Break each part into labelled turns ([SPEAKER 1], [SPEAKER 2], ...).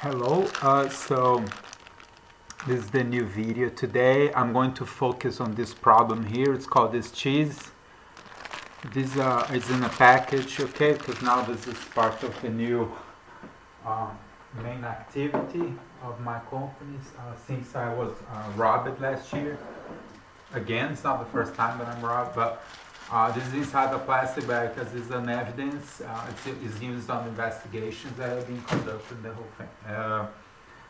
[SPEAKER 1] Hello, so this is the new video. Today I'm going to focus on this problem here. It's called this cheese. This is in a package, okay, because now this is part of the new main activity of my company since I was robbed last year. Again, it's not the first time that I'm robbed, but this is inside a plastic bag because it's an evidence. It's used on investigations that have been conducted, the whole thing.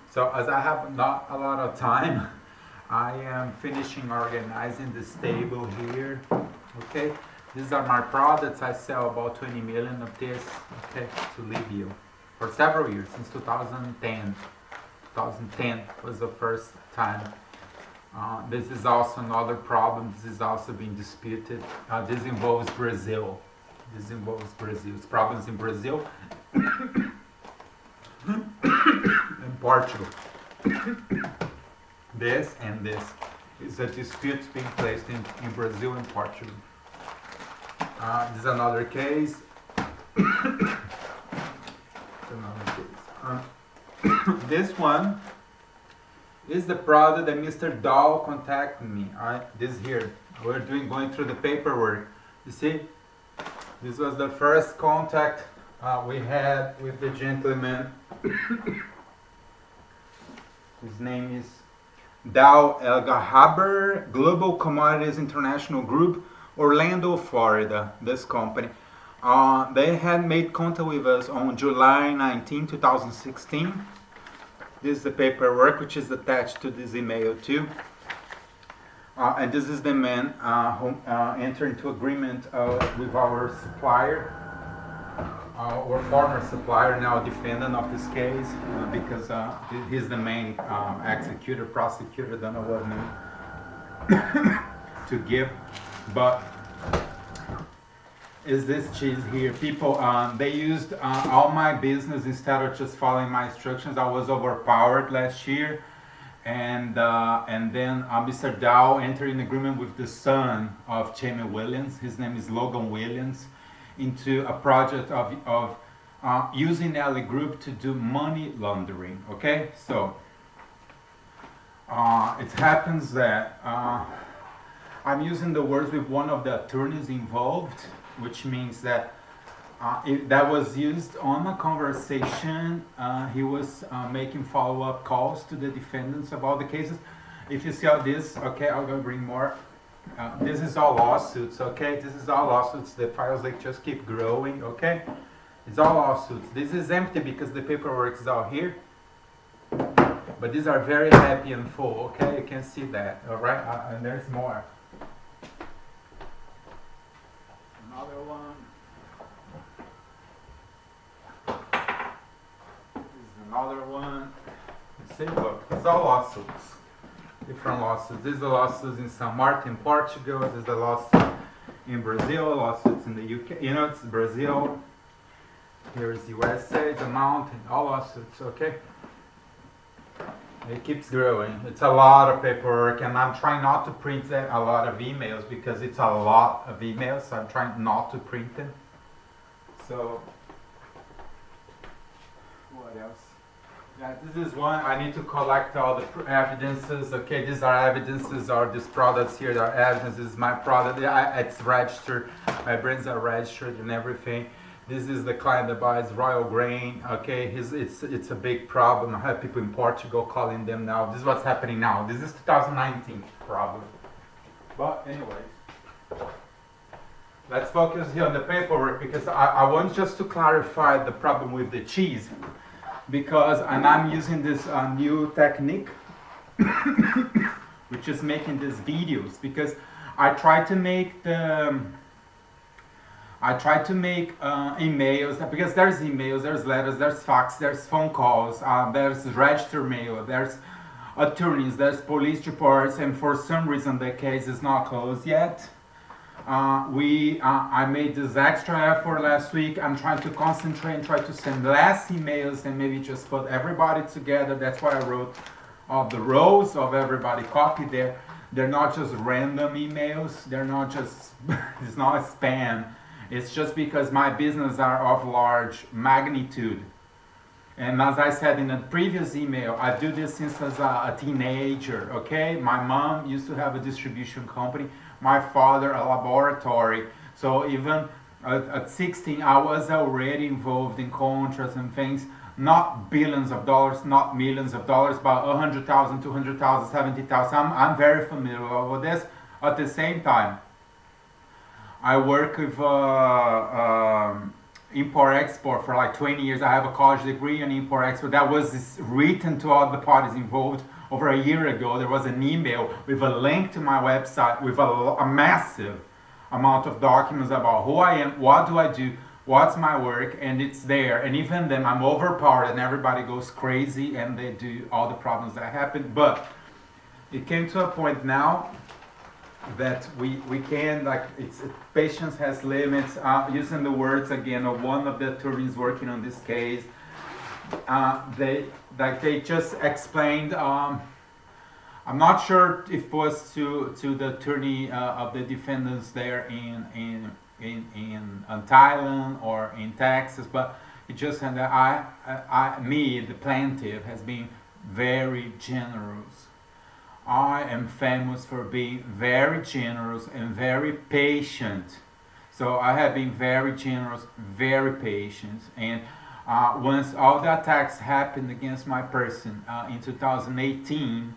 [SPEAKER 1] So as I have not a lot of time, I am finishing organizing this table here. Okay, these are my products. I sell about 20 million of this, okay, to Libya for several years, since 2010. 2010 was the first time. This is also another problem. This is also being disputed. This involves Brazil. This involves Brazil. It's problems in Brazil and Portugal. This and this is a dispute being placed in Brazil and Portugal. This is another case. This one is the product that Mr. Dahl contacted me. This here, we're going through the paperwork. You see, this was the first contact we had with the gentleman. His name is Dahl Elgahaber, Global Commodities International Group, Orlando, Florida, this company. They had made contact with us on July 19, 2016. This is the paperwork which is attached to this email too. And this is the man who entered into agreement with our supplier, our former supplier, now defendant of this case, because he's the main executor, prosecutor, don't know what name to give, but is this cheese here. People, they used all my business instead of just following my instructions. I was overpowered last year, and then Mr. Dow entered in agreement with the son of Jamie Williams. His name is Logan Williams, into a project of using LEGroup to do money laundering. Okay, so it happens that I'm using the words with one of the attorneys involved, which means that that was used on a conversation. He was making follow-up calls to the defendants about the cases. If you see all this, okay, I'll go bring more. This is all lawsuits, okay? This is all lawsuits. The files, like, just keep growing, okay? It's all lawsuits. This is empty because the paperwork is all here. But these are very happy and full, okay? You can see that, all right? And there's more. Another one. This is another one. You see, look, it's all lawsuits. Different lawsuits. These are lawsuits in St. Martin, Portugal. This is the lawsuit in Brazil. Lawsuits in the UK. You know, it's Brazil. Here's USA. It's a mountain. All lawsuits. Okay. It keeps growing. It's a lot of paperwork, and I'm trying not to print a lot of emails because it's a lot of emails. So I'm trying not to print them. So, what else? Yeah, this is one. I need to collect all the evidences. Okay, these are evidences, or these products here are evidences. This is my product. It's registered. My brands are registered and everything. This is the client that buys Royal Grain. Okay, it's a big problem. I have people in Portugal calling them now. This is what's happening now. This is 2019 problem. But anyway, let's focus here on the paperwork, because I want just to clarify the problem with the cheese, because I'm using this new technique, which is making these videos, because I try to make emails, because there's emails, there's letters, there's fax, there's phone calls, there's registered mail, there's attorneys, there's police reports, and for some reason the case is not closed yet. I made this extra effort last week. I'm trying to concentrate and try to send less emails and maybe just put everybody together. That's why I wrote the rows of everybody copied there. They're not just random emails. They're not just, it's not a spam. It's just because my business are of large magnitude. And as I said in a previous email, I do this since as a teenager, okay? My mom used to have a distribution company, my father a laboratory. So even at 16, I was already involved in contracts and things, not billions of dollars, not millions of dollars, but 100,000, 200,000, 70,000. I'm very familiar with this. At the same time, I work with import-export for like 20 years. I have a college degree in import-export. That was written to all the parties involved over a year ago. There was an email with a link to my website with a massive amount of documents about who I am, what do I do, what's my work, and it's there. And even then, I'm overpowered and everybody goes crazy and they do all the problems that happen. But it came to a point now that we can, like, patience has limits. Using the words again of one of the attorneys working on this case, they just explained. I'm not sure if it was to the attorney of the defendants there in Thailand or in Texas, but it just said that me, the plaintiff, has been very generous. I am famous for being very generous and very patient. So I have been very generous, very patient. And once all the attacks happened against my person in 2018,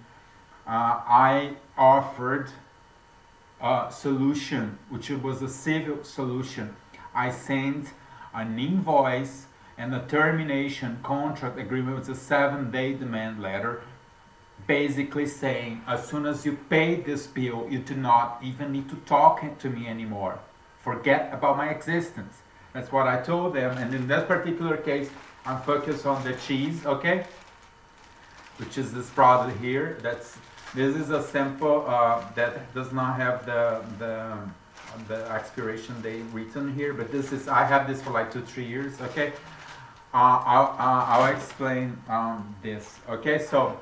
[SPEAKER 1] I offered a solution, which was a civil solution. I sent an invoice and a termination contract agreement with a 7-day demand letter, basically saying, as soon as you pay this bill, you do not even need to talk to me anymore. Forget about my existence. That's what I told them. And in this particular case, I'm focused on the cheese, okay? Which is this product here. This is a sample that does not have the expiration date written here, but this is, I have this for like 2-3 years, okay? I'll explain this, okay? So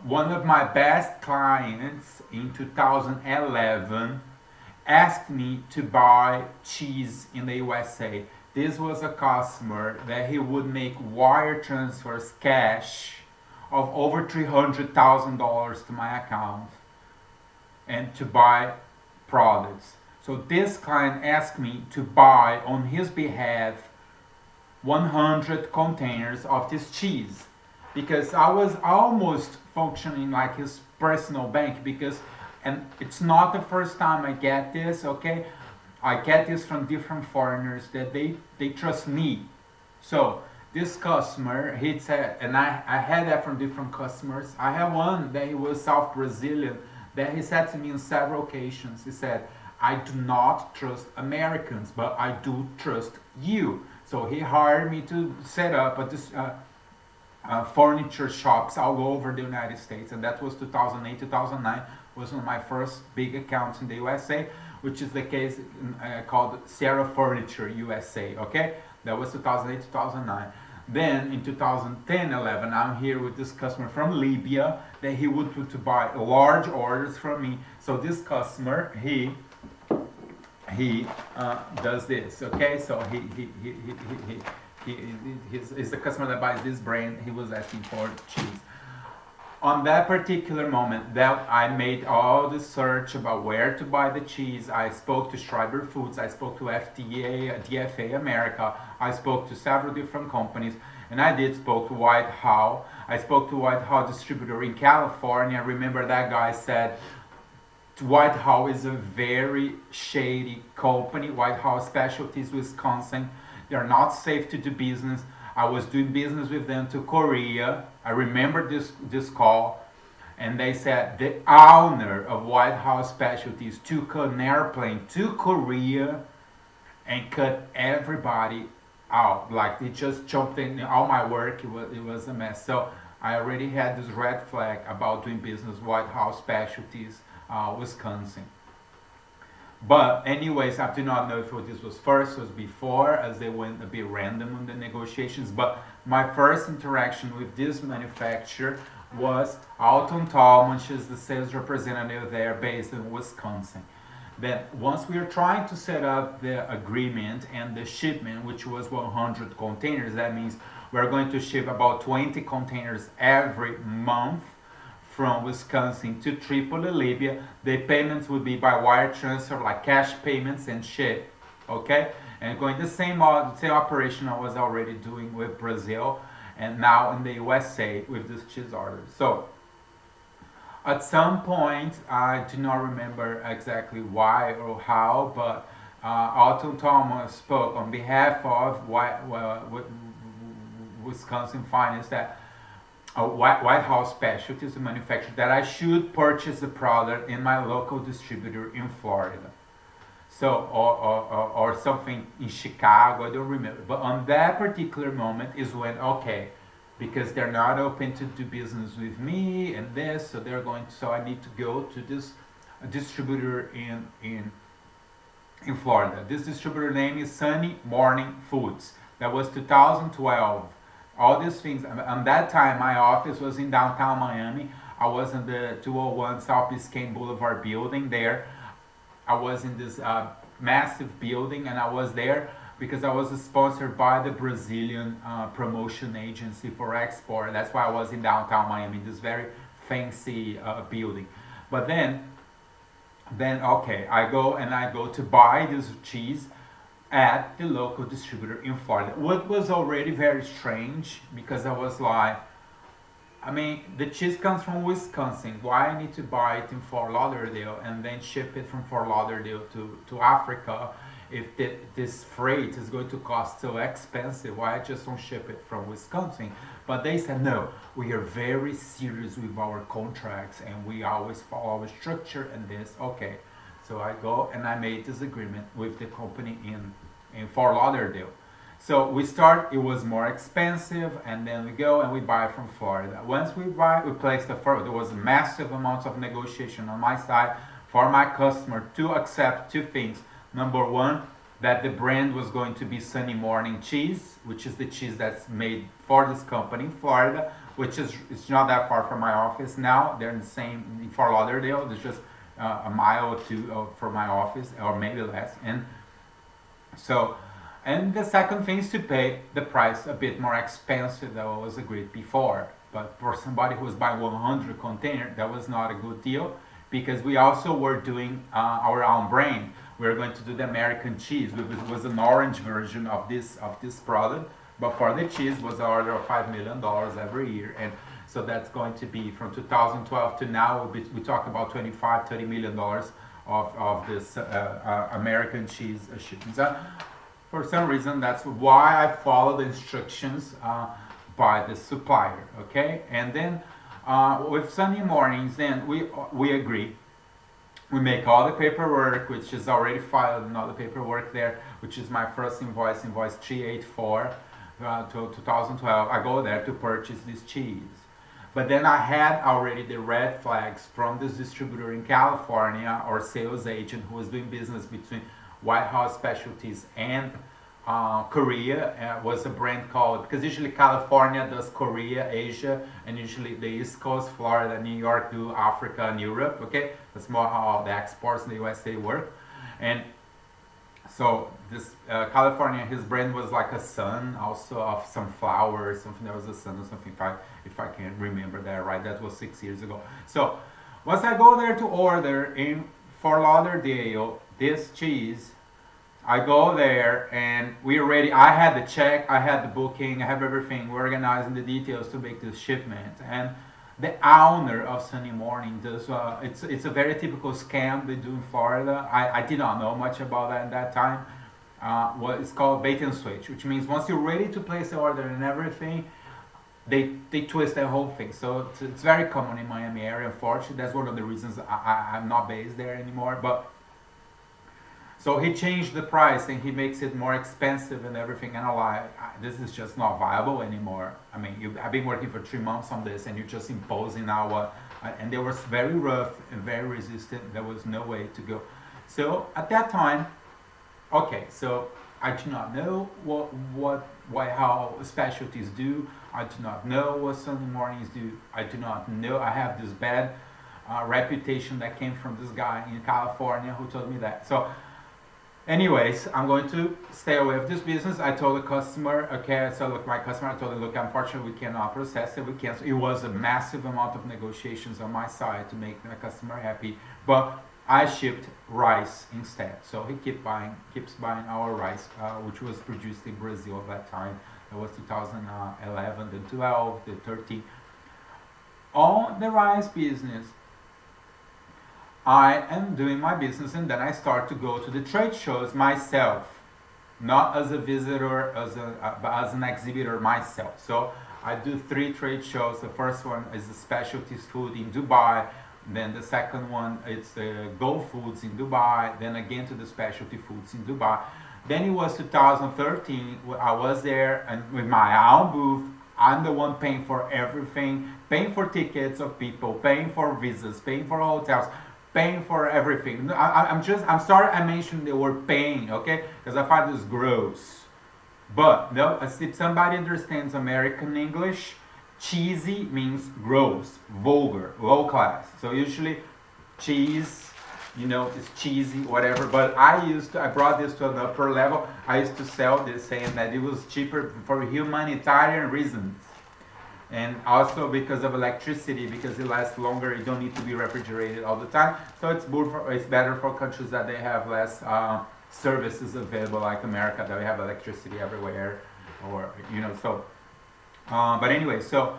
[SPEAKER 1] one of my best clients in 2011 asked me to buy cheese in the USA. This was a customer that he would make wire transfers cash of over $300,000 to my account and to buy products. So this client asked me to buy on his behalf 100 containers of this cheese because I was almost functioning like his personal bank, because, and it's not the first time I get this, okay? I get this from different foreigners that they trust me. So this customer, he said, and I had that from different customers. I had one that he was South Brazilian that he said to me on several occasions, he said, I do not trust Americans, but I do trust you. So he hired me to set up furniture shops all over the United States, and that was 2008, 2009, was one of my first big accounts in the USA, which is the case called Sierra Furniture USA, okay? That was 2008, 2009. Then in 2010-11, I'm here with this customer from Libya that he would put to buy large orders from me. So this customer, he does this, okay? So he's the customer that buys this brand. He was asking for cheese. On that particular moment that I made all the search about where to buy the cheese, I spoke to Schreiber Foods, I spoke to FDA, DFA America, I spoke to several different companies, and I spoke to Whitehall. I spoke to Whitehall distributor in California. Remember that guy said Whitehall is a very shady company, Whitehall Specialties, Wisconsin. They're not safe to do business. I was doing business with them to Korea. I remember this call, and they said the owner of Whitehall Specialties took an airplane to Korea and cut everybody out. Like, they just jumped in all my work. It was a mess. So I already had this red flag about doing business with Whitehall Specialties, Wisconsin. But anyways, I do not know if this was first or before, as they went a bit random on the negotiations. But my first interaction with this manufacturer was Augustin Tomas, which is the sales representative there based in Wisconsin. Then once we are trying to set up the agreement and the shipment, which was 100 containers, that means we're going to ship about 20 containers every month from Wisconsin to Tripoli, Libya. The payments would be by wire transfer, like cash payments and ship, okay? And going the same operation I was already doing with Brazil, and now in the USA with this cheese order. So at some point, I do not remember exactly why or how, but Augustin Tomas spoke on behalf of Wisconsin Finance, that Whitehall Specialties, the manufacturer, that I should purchase the product in my local distributor in Florida. So, or something in Chicago, I don't remember. But on that particular moment is when, okay, because they're not open to do business with me and this, so they're going to, so I need to go to this distributor in Florida. This distributor name is Sunny Morning Foods. That was 2012. All these things, and that time my office was in downtown Miami. I was in the 201 South Biscayne Boulevard building there. I was in this massive building, and I was there because I was sponsored by the Brazilian promotion agency for export. That's why I was in downtown Miami, this very fancy building. But then okay, I go to buy this cheese at the local distributor in Florida. What was already very strange, because I was like, I mean, the cheese comes from Wisconsin. Why I need to buy it in Fort Lauderdale and then ship it from Fort Lauderdale to Africa? If this freight is going to cost so expensive, why I just don't ship it from Wisconsin? But they said, no, we are very serious with our contracts and we always follow our structure and this. Okay, so I go and I made this agreement with the company in Fort Lauderdale. So we start, it was more expensive, and then we go and we buy from Florida. Once we buy, we place the first, there was massive amounts of negotiation on my side for my customer to accept two things. Number one, that the brand was going to be Sunny Morning Cheese, which is the cheese that's made for this company in Florida, which is, it's not that far from my office now. They're in the same, in Fort Lauderdale. There's just a mile or two from my office, or maybe less. And so, and the second thing is to pay the price a bit more expensive than what was agreed before. But for somebody who was buying 100 containers, that was not a good deal, because we also were doing our own brand. We were going to do the American cheese, which was an orange version of this product. But for the cheese was an order of $5 million every year. And so that's going to be from 2012 to now, we talk about $25–30 million of this American cheese shipments. For some reason, that's why I follow the instructions by the supplier, okay? And then with Sunny Mornings, then we agree. We make all the paperwork, which is already filed, and all the paperwork there, which is my first invoice 384 to 2012. I go there to purchase this cheese. But then I had already the red flags from this distributor in California, or sales agent who was doing business between Whitehall Specialties and Korea. Was a brand called, because usually California does Korea, Asia, and usually the East Coast, Florida, New York do Africa and Europe, okay? That's more how the exports in the USA work. And so this California, his brand was like a sun, also of some flowers, something that was a sun or something, if I can remember that right. That was 6 years ago. So once I go there to order in Fort Lauderdale this cheese, I go there and we're ready. I had the check, I had the booking, I have everything. We're organizing the details to make this shipment. And the owner of Sunny Morning does, it's a very typical scam they do in Florida. I did not know much about that at that time. What it's called bait and switch, which means once you're ready to place the order and everything, they twist the whole thing. So it's very common in Miami area, unfortunately. That's one of the reasons I'm not based there anymore. But so he changed the price and he makes it more expensive and everything. And I'm like, this is just not viable anymore. I mean, I've been working for 3 months on this and you're just imposing now what, and they were very rough and very resistant. There was no way to go. So at that time, okay, so I do not know what Whitehall Specialties do. I do not know what Sunday Mornings do. I do not know. I have this bad reputation that came from this guy in California who told me that. So anyways, I'm going to stay away from this business. I told the customer, okay, so look, my customer, I told him, look, unfortunately, we cannot process it. We can't. It was a massive amount of negotiations on my side to make my customer happy, but I shipped rice instead. So he keeps buying our rice, which was produced in Brazil at that time. That was 2011, then 12, then 13. On the rice business, I am doing my business, and then I start to go to the trade shows myself, not as a visitor, but as an exhibitor myself. So I do 3 trade shows. The first one is the specialties food in Dubai. Then the second one is Go Foods in Dubai. Then again to the specialty foods in Dubai. Then it was 2013. I was there and with my own booth. I'm the one paying for everything, paying for tickets of people, paying for visas, paying for hotels, paying for everything. I'm sorry I mentioned the word paying, okay? Because I find this gross. But no, if somebody understands American English, cheesy means gross, vulgar, low class. So usually cheese, you know, is cheesy, whatever. But I brought this to an upper level. I used to sell this saying that it was cheaper for humanitarian reasons. And also because of electricity, because it lasts longer, you don't need to be refrigerated all the time. So it's better for countries that they have less services available, like America, that we have electricity everywhere, or you know. So, but anyway, so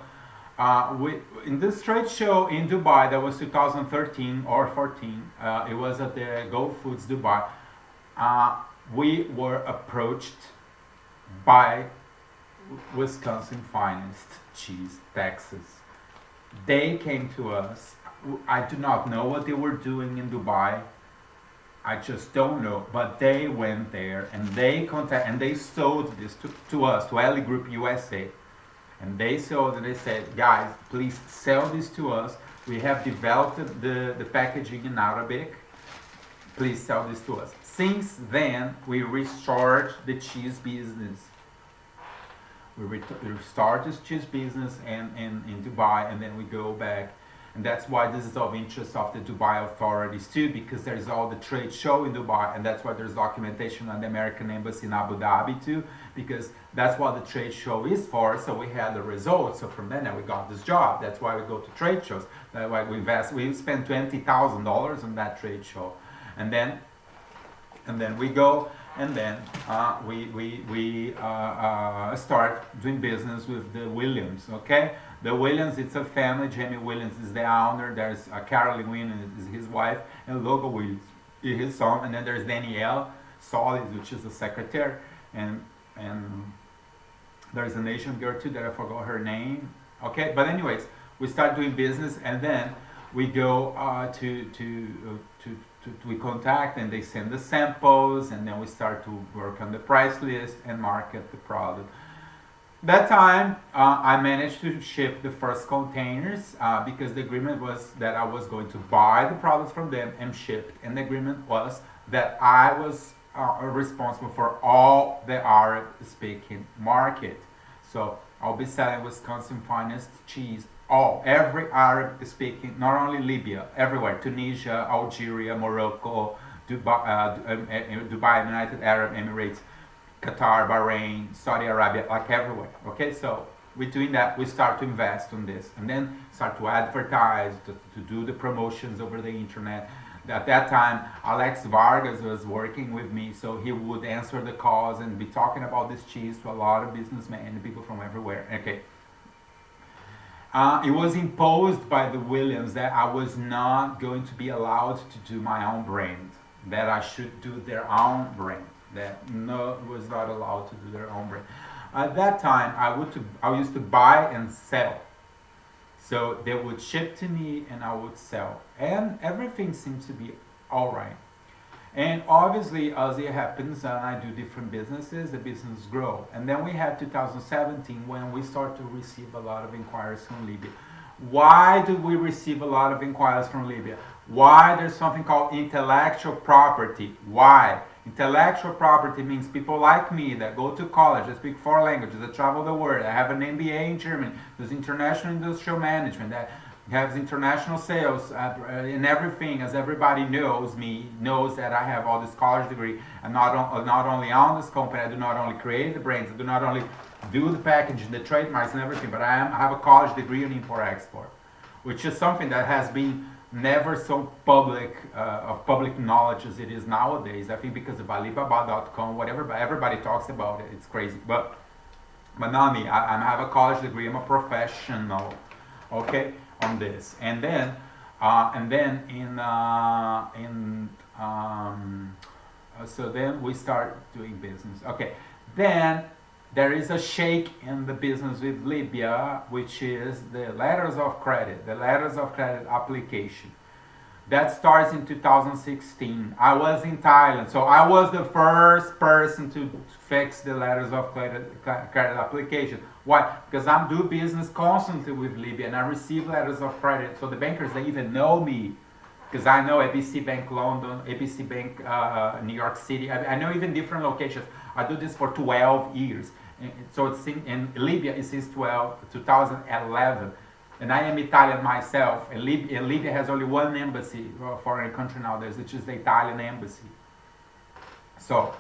[SPEAKER 1] in this trade show in Dubai, that was 2013 or 14. It was at the Go Foods Dubai. We were approached by Wisconsin Finest Cheese, Texas. They came to us. I do not know what they were doing in Dubai. I just don't know. But they went there and they sold this to us, to LEGroup USA. And they sold and they said, guys, please sell this to us. We have developed the packaging in Arabic. Please sell this to us. Since then, we restarted the cheese business. We restart this cheese business in Dubai, and then we go back. And that's why this is of interest of the Dubai authorities too, because there's all the trade show in Dubai, and that's why there's documentation on the American embassy in Abu Dhabi too, because that's what the trade show is for. So we had the results. So from then we got this job. That's why we go to trade shows. That's why we invest. We spend $20,000 on that trade show, and then we go. And then we start doing business with the Williams, okay? The Williams, it's a family. Jamie Williams is the owner. There's Carolyn Williams, is his wife, and Logo Williams is his son. And then there's Danielle Solis, which is the secretary. And there's an Asian girl too that I forgot her name, okay? But anyways, we start doing business, and then we go we contact, and they send the samples, and then we start to work on the price list and market the product. That time, I managed to ship the first containers because the agreement was that I was going to buy the products from them and ship, and the agreement was that I was responsible for all the Arab-speaking market. So I'll be selling Wisconsin Finest cheese. Every Arab-speaking, not only Libya, everywhere, Tunisia, Algeria, Morocco, Dubai, United Arab Emirates, Qatar, Bahrain, Saudi Arabia, like everywhere, okay? So we're doing that, we start to invest on this, and then start to advertise, to do the promotions over the internet. At that time, Alex Vargas was working with me, so he would answer the calls and be talking about this cheese to a lot of businessmen and people from everywhere, okay? It was imposed by the Williams that I was not going to be allowed to do my own brand, that I should do their own brand, that was not allowed to do their own brand. At that time, I used to buy and sell. So they would ship to me and I would sell. And everything seems to be all right. And obviously, as it happens, and I do different businesses, the business grow. And then we had 2017 when we start to receive a lot of inquiries from Libya. Why do we receive a lot of inquiries from Libya? Why there's something called intellectual property? Why? Intellectual property means people like me that go to college, that speak 4 languages, that travel the world, that have an MBA in Germany, there's international industrial management, that has international sales and everything, as everybody knows that I have all this college degree, and not only own this company, I do not only create the brands, I do not only do the packaging, the trademarks and everything, but I have a college degree in import-export, which is something that has been never so public, of public knowledge as it is nowadays. I think because of Alibaba.com, whatever, but everybody talks about it, it's crazy. But not me, I have a college degree, I'm a professional, okay, on this. And then so then we start doing business. Okay, then there is a shake in the business with Libya, which is the letters of credit, application. That starts in 2016. I was in Thailand, so I was the first person to fix the letters of credit application. Why? Because I do business constantly with Libya, and I receive letters of credit. So the bankers, they even know me, because I know ABC Bank London, ABC Bank New York City. I know even different locations. I do this for 12 years. So it's in Libya is since 2011. And I am Italian myself, and Libya has only one embassy, foreign country nowadays, which is the Italian embassy. So,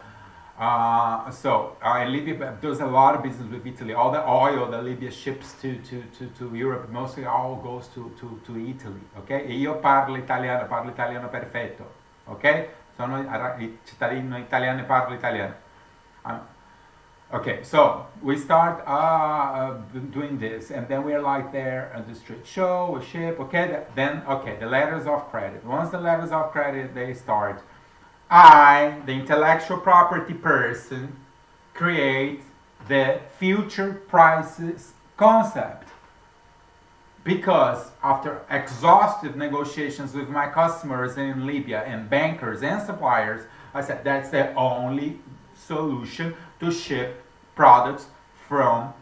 [SPEAKER 1] Libya does a lot of business with Italy. All the oil that Libya ships to Europe, mostly all goes to Italy. Okay? E io parlo italiano perfetto. Ok? Sono cittadino italiano e parlo italiano. Okay, so we start doing this, and then we're like there at the street show, we ship, okay, then, okay, the letters of credit. Once the letters of credit, they start, I, the intellectual property person, create the future prices concept. Because after exhaustive negotiations with my customers in Libya and bankers and suppliers, I said that's the only solution to ship products from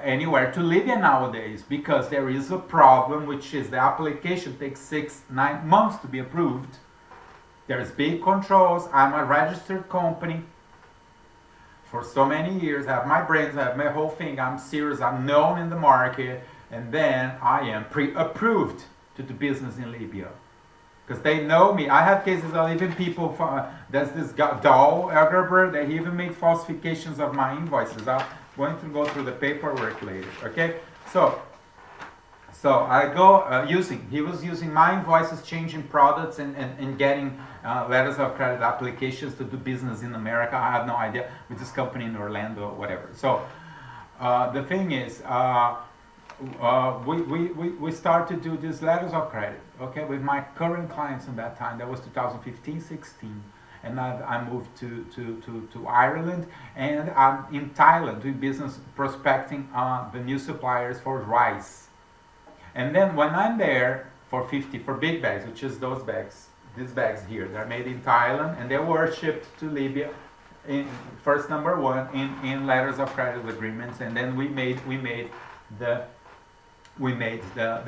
[SPEAKER 1] anywhere to Libya nowadays, because there is a problem, which is the application takes 6-9 months to be approved. There's big controls. I'm a registered company for so many years. I have my brands, I have my whole thing. I'm serious, I'm known in the market, and then I am pre-approved to do business in Libya. Because they know me. I have cases of even people, there's this Doll Gerber, that he even made falsifications of my invoices. I'm going to go through the paperwork later, okay? So I go he was using my invoices, changing products and getting letters of credit applications to do business in America. I have no idea, with this company in Orlando or whatever. So the thing is, we start to do these letters of credit, okay, with my current clients in that time. That was 2015-16, and I moved to Ireland, and I'm in Thailand doing business prospecting the new suppliers for rice. And then when I'm there for big bags, which is those bags, these bags here, they're made in Thailand, and they were shipped to Libya in first number one in letters of credit agreements, and then we made the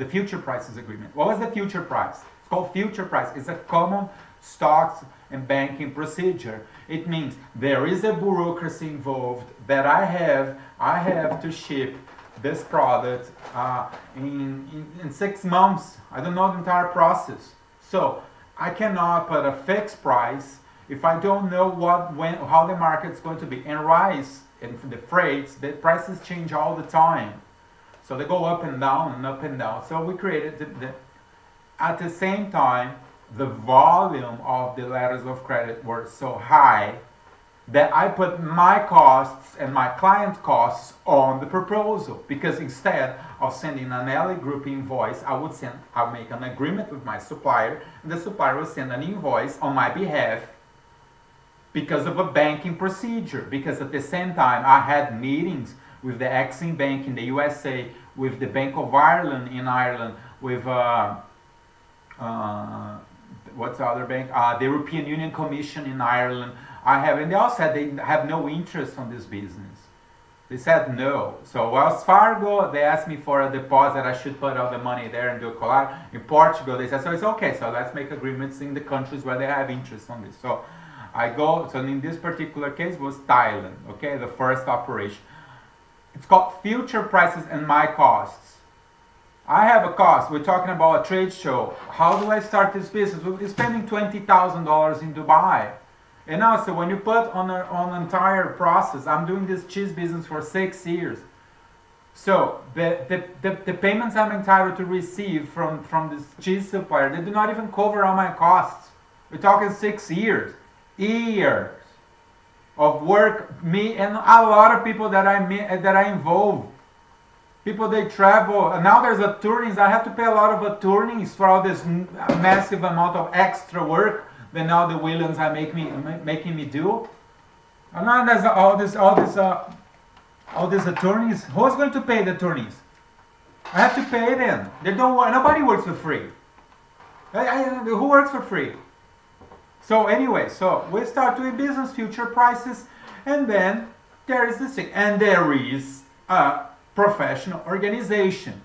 [SPEAKER 1] future prices agreement. What was the future price? It's called future price. It's a common stocks and banking procedure. It means there is a bureaucracy involved that I have to ship this product in 6 months. I don't know the entire process. So I cannot put a fixed price if I don't know how the market's going to be. And rice and the freights, the prices change all the time. So they go up and down and up and down. So we created at the same time, the volume of the letters of credit were so high that I put my costs and my client costs on the proposal. Because instead of sending an LEGroup invoice, I'll make an agreement with my supplier, and the supplier will send an invoice on my behalf because of a banking procedure. Because at the same time, I had meetings with the Exim Bank in the USA, with the Bank of Ireland in Ireland, with what's the other bank? The European Union Commission in Ireland. And they all said they have no interest on this business. They said no. So Wells Fargo, they asked me for a deposit. I should put all the money there and do a collage. In Portugal, they said, so it's okay. So let's make agreements in the countries where they have interest on this. So so in this particular case was Thailand, okay, the first operation. It's called future prices and my costs. I have a cost. We're talking about a trade show. How do I start this business? We're spending $20,000 in Dubai. And now, so when you put on an entire process, I'm doing this cheese business for 6 years. So the payments I'm entitled to receive from this cheese supplier, they do not even cover all my costs. We're talking 6 years. Years of work, me and a lot of people that I involve. People, they travel, and now there's attorneys. I have to pay a lot of attorneys for all this massive amount of extra work that now the Williams are making me do. And now there's all these attorneys. Who's going to pay the attorneys? I have to pay them. They don't. Nobody works for free. Who works for free? So anyway, so we start doing business, future prices, and then there is this thing, and there is a professional organization,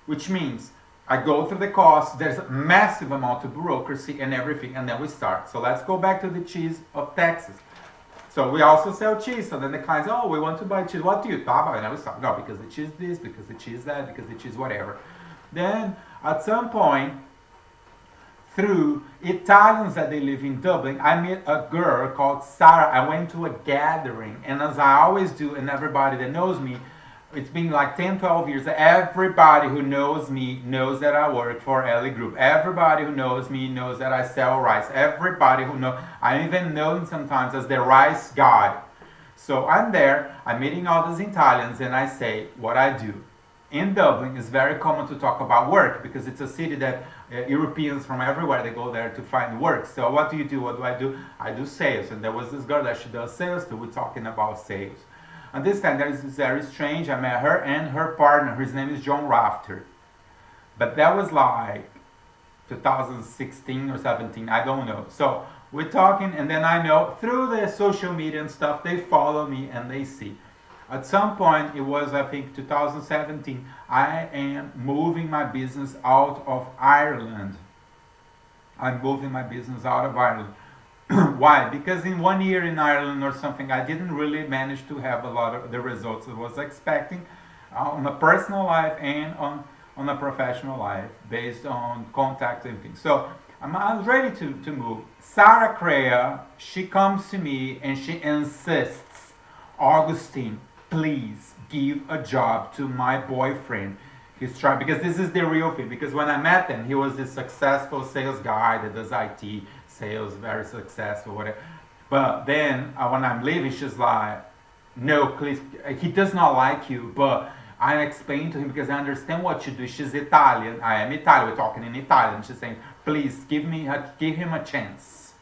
[SPEAKER 1] which means I go through the costs, there's a massive amount of bureaucracy and everything, and then we start. So let's go back to the cheese of Texas. So we also sell cheese. So then the clients, oh, we want to buy cheese. What do you talk about? And I was talking, no, because the cheese this, because the cheese that, because the cheese whatever. Then at some point, through Italians that they live in Dublin, I met a girl called Sarah. I went to a gathering, and as I always do, and everybody that knows me, it's been like 10, 12 years. Everybody who knows me knows that I work for LEGroup. Everybody who knows me knows that I sell rice. Everybody who knows, I'm even known sometimes as the rice guy. So I'm there, I'm meeting all these Italians, and I say what I do. In Dublin, it's very common to talk about work because it's a city that Europeans from everywhere, they go there to find work. So what do you do? What do? I do sales. And there was this girl that she does sales too. We're talking about sales. And this time, that is very strange. I met her and her partner. His name is John Rafter. But that was like 2016 or 17. I don't know. So we're talking, and then I know through the social media and stuff, they follow me and they see. At some point, it was, I think, 2017, I am moving my business out of Ireland. I'm moving my business out of Ireland. Why? Because in 1 year in Ireland or something, I didn't really manage to have a lot of the results I was expecting on a personal life and on a professional life based on contacts and things. So I'm ready to move. Sarah Crea, she comes to me and she insists, Augustin, please give a job to my boyfriend. He's trying, because this is the real thing. Because when I met him, he was this successful sales guy that does IT, sales, very successful, whatever. But then when I'm leaving, she's like, no, please, he does not like you, but I explained to him because I understand what you do. She's Italian, I am Italian, we're talking in Italian. She's saying, please give him a chance.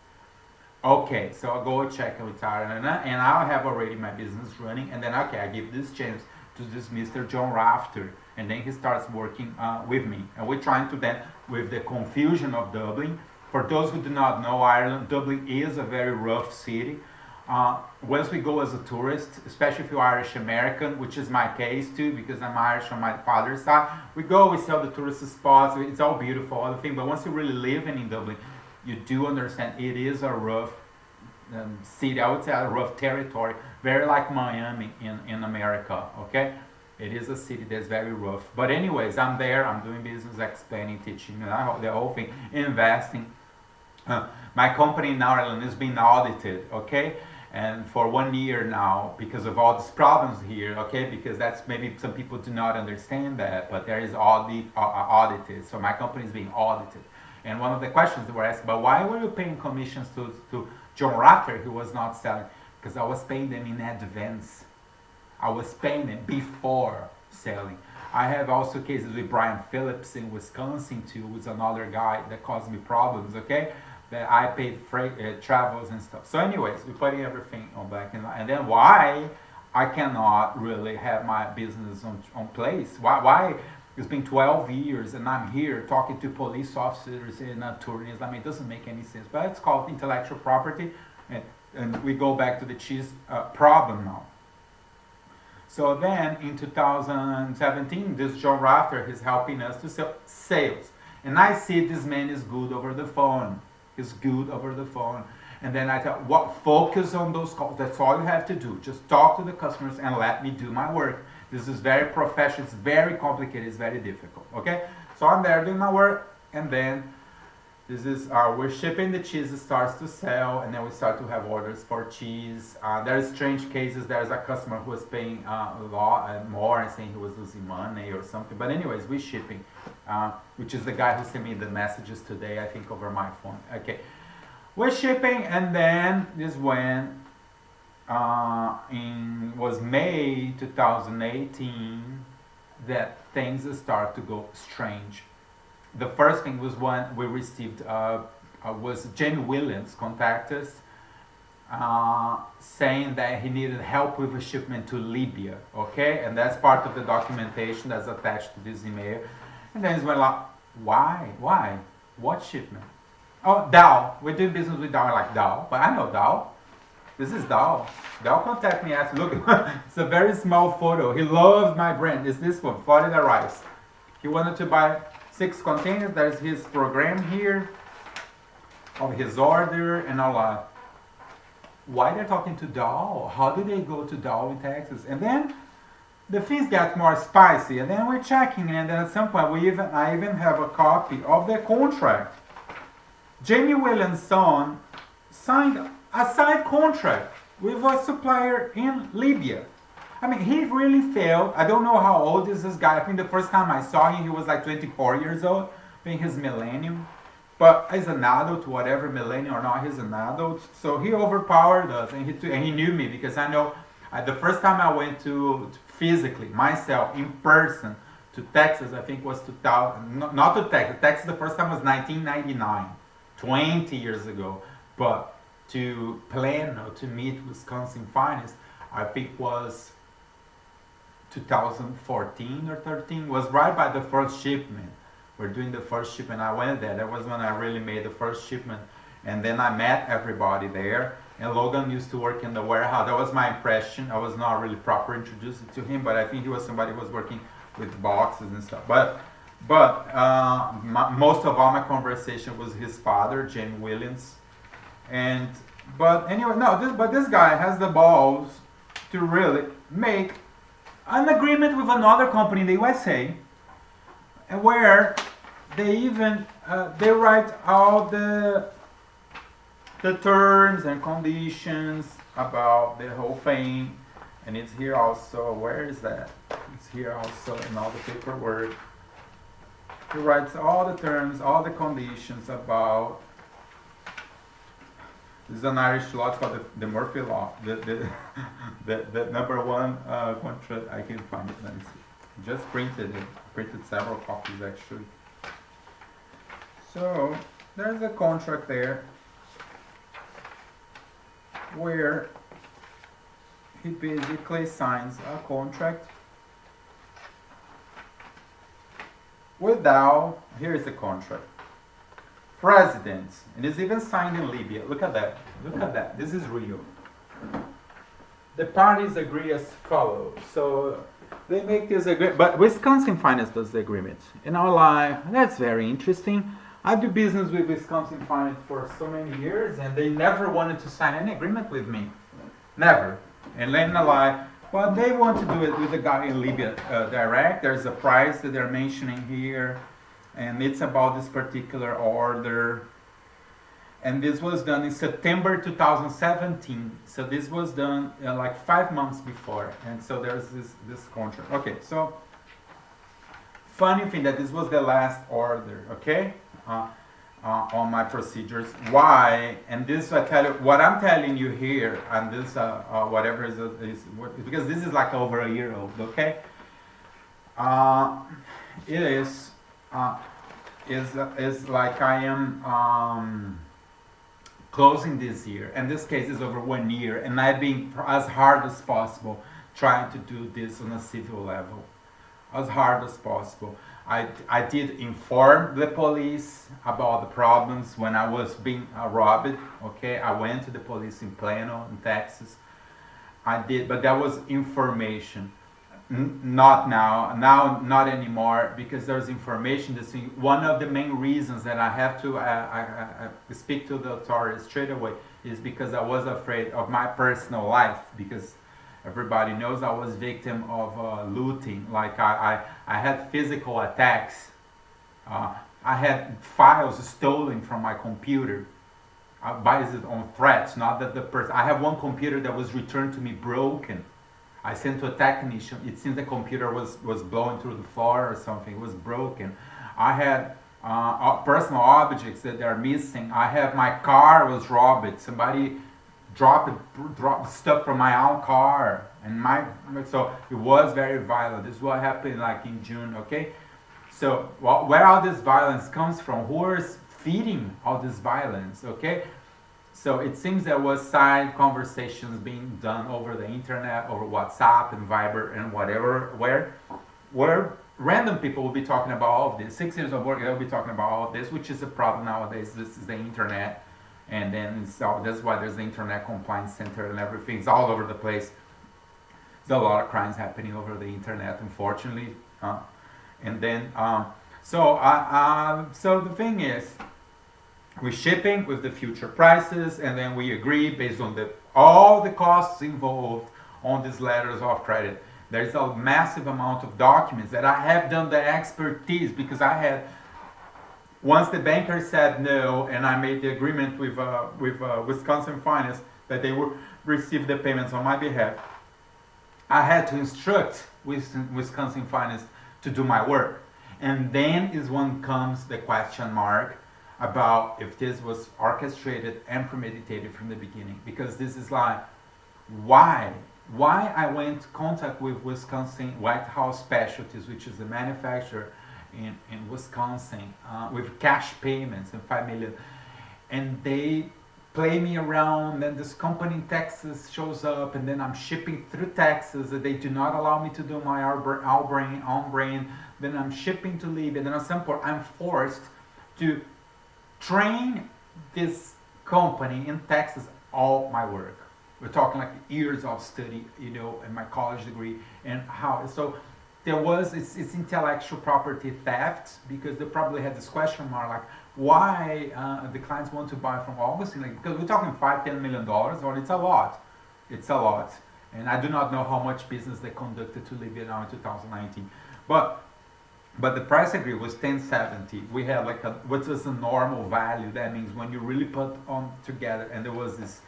[SPEAKER 1] Okay, so I'll go check with Tara, and I'll have already my business running, and then okay, I give this chance to this Mr. John Rafter, and then he starts working with me, and we're trying to then, with the confusion of Dublin. For those who do not know Ireland, Dublin is a very rough city. Once we go as a tourist, especially if you're Irish American, which is my case too, because I'm Irish on my father's side, we go, we sell the tourist spots, it's all beautiful, all the thing, but once you really live in Dublin, you do understand it is a rough city, I would say a rough territory, very like Miami in America, okay? It is a city that's very rough. But anyways, I'm there, I'm doing business, explaining, teaching, the whole thing, investing. My company in Ireland is being audited, okay? And for 1 year now, because of all these problems here, okay? Because that's, maybe some people do not understand that, but there is audited. So my company is being audited. And one of the questions that were asked about, why were you paying commissions to John Rafter, who was not selling? Because I was paying them in advance. I was paying them before selling. I have also cases with Brian Phillips in Wisconsin too, who's another guy that caused me problems, okay? That I paid freight, travels and stuff. So anyways, we're putting everything on black and white. And then why I cannot really have my business on place? Why? It's been 12 years and I'm here talking to police officers and attorneys. I mean, it doesn't make any sense, but it's called intellectual property. And we go back to the cheese problem now. So then in 2017, this John Rafter is helping us to sell sales. And I see this man is good over the phone. He's good over the phone. And then I tell, focus on those calls. That's all you have to do. Just talk to the customers and let me do my work. This is very professional, it's very complicated, it's very difficult, okay? So I'm there doing my work, and then this is, we're shipping the cheese, it starts to sell, and then we start to have orders for cheese. There's strange cases, there's a customer who was paying a lot more and saying he was losing money or something. But anyways, we're shipping, which is the guy who sent me the messages today, I think over my phone. Okay, we're shipping, and then this when, was May 2018, that things start to go strange. The first thing was when we received, was Jamie Williams contacted us saying that he needed help with a shipment to Libya, okay? And that's part of the documentation that's attached to this email. And then it's went like, why? What shipment? Oh, Dow. We're doing business with Dow. Like, Dow? But I know Dow. This is Dow. Dow contacted me, asked, look, it's a very small photo. He loves my brand. It's this one, Florida Rice. He wanted to buy 6 containers. There's his program here of his order and all that. Why they're talking to Dow? How do they go to Dow in Texas? And then the things got more spicy, and then we're checking, and then at some point I even have a copy of the contract. Jamie Williams' son signed a side contract with a supplier in Libya. I mean, he really failed. I don't know how old is this guy. I think the first time I saw him, he was like 24 years old. I think he's millennium. But as an adult, whatever, millennial or not, he's an adult. So he overpowered us, and he knew me, because I know the first time I went to physically, myself, in person, to Texas, I think was 2000, not to Texas. Texas, the first time was 1999, 20 years ago. But to PLANO, to meet Wisconsin finest, I think was 2014 or 13, was right by the first shipment. We're doing the first shipment. I went there. That was when I really made the first shipment. And then I met everybody there. And Logan used to work in the warehouse. That was my impression. I was not really proper introduced to him, but I think he was somebody who was working with boxes and stuff. But most of all my conversation was his father, Jamie Williams. But anyway, but this guy has the balls to really make an agreement with another company in the USA, where they even they write all the terms and conditions about the whole thing, and it's here also. Where is that? It's here also in all the paperwork. He writes all the terms, all the conditions about. This is an Irish law, it's called the Murphy Law. The number one contract, I can find it, let me see. Just printed it, printed several copies actually. So, there's a contract there where he basically signs a contract with Dow. Here is the contract. Presidents, and it's even signed in Libya. Look at that. Look at that. This is real. The parties agree as follows. So they make this agreement, but Wisconsin Finance does the agreement. And I'm like, that's very interesting. I do business with Wisconsin Finance for so many years, and they never wanted to sign any agreement with me. Never. And then I'm like, well, they want to do it with the guy in Libya direct. There's a price that they're mentioning here. And it's about this particular order. And this was done in September 2017. So this was done like 5 months before. And so there's this contract. Okay, so funny thing that this was the last order, okay? On my procedures. Why? And this, I tell you, what I'm telling you here, and this, whatever is because this is like over a year old, okay? It is like I am closing this year, and this case is over 1 year, and I've been as hard as possible trying to do this on a civil level, as hard as possible. I did inform the police about the problems when I was being robbed. Okay, I went to the police in Plano, in Texas. I did, but that was information. Not now, not anymore, because there's information. One of the main reasons that I have to I speak to the authorities straight away is because I was afraid of my personal life, because Everybody knows I was victim of looting. Like I had physical attacks. I had files stolen from my computer. Based on threats, not that the person. I have one computer that was returned to me broken. I sent to a technician. It seems the computer was blowing through the floor or something. It was broken. I had personal objects that are missing. I have my car was robbed. Somebody dropped stuff from my own car, and so it was very violent. This is what happened like in June. Okay, so where all this violence comes from? Who is feeding all this violence? Okay. So it seems there was side conversations being done over the internet, over WhatsApp and Viber and whatever, where random people will be talking about all of this. 6 years of work, they'll be talking about all of this, which is a problem nowadays. This is the internet, and then that's why there's the Internet Compliance Center and everything. It's all over the place. There's a lot of crimes happening over the internet, unfortunately. And then, so the thing is, we're shipping with the future prices, and then we agree based on all the costs involved on these letters of credit. There's a massive amount of documents that I have done the expertise, because I had, once the banker said no, and I made the agreement with Wisconsin Finance that they would receive the payments on my behalf, I had to instruct Wisconsin Finance to do my work. And then is when comes the question mark about if this was orchestrated and premeditated from the beginning. Because this is like, why I went to contact with Wisconsin Whitehall Specialties, which is a manufacturer in Wisconsin, with cash payments and $5 million, and they play me around, and this company in Texas shows up, and then I'm shipping through Texas, and they do not allow me to do my own brain, then I'm shipping to Libya, and then at some point I'm forced to train this company in Texas all my work. We're talking like years of study, you know, and my college degree, and how. So there was, it's intellectual property theft, because they probably had this question mark, like why the clients want to buy from Augustin, like, because we're talking $5-10 million, or it's a lot. It's a lot. And I do not know how much business they conducted to Libya now in 2019. But the price agreement was $10.70. We had like what was a normal value. That means when you really put on together, and there was this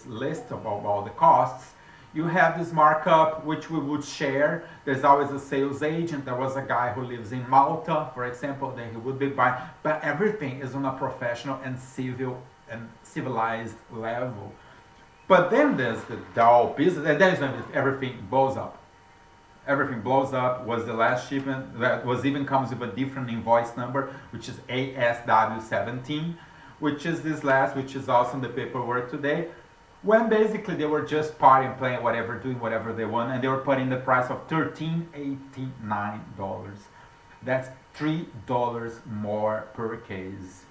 [SPEAKER 1] list of all the costs, you have this markup which we would share. There's always a sales agent. There was a guy who lives in Malta, for example, that he would be buying. But everything is on a professional and civil and civilized level. But then there's the dull business, and then everything blows up. Everything blows up. Was the last shipment that was even comes with a different invoice number, which is ASW17, which is this last, which is also in the paperwork today, when basically they were just partying, playing whatever, doing whatever they want, and they were putting the price of $13.89. That's $3 more per case,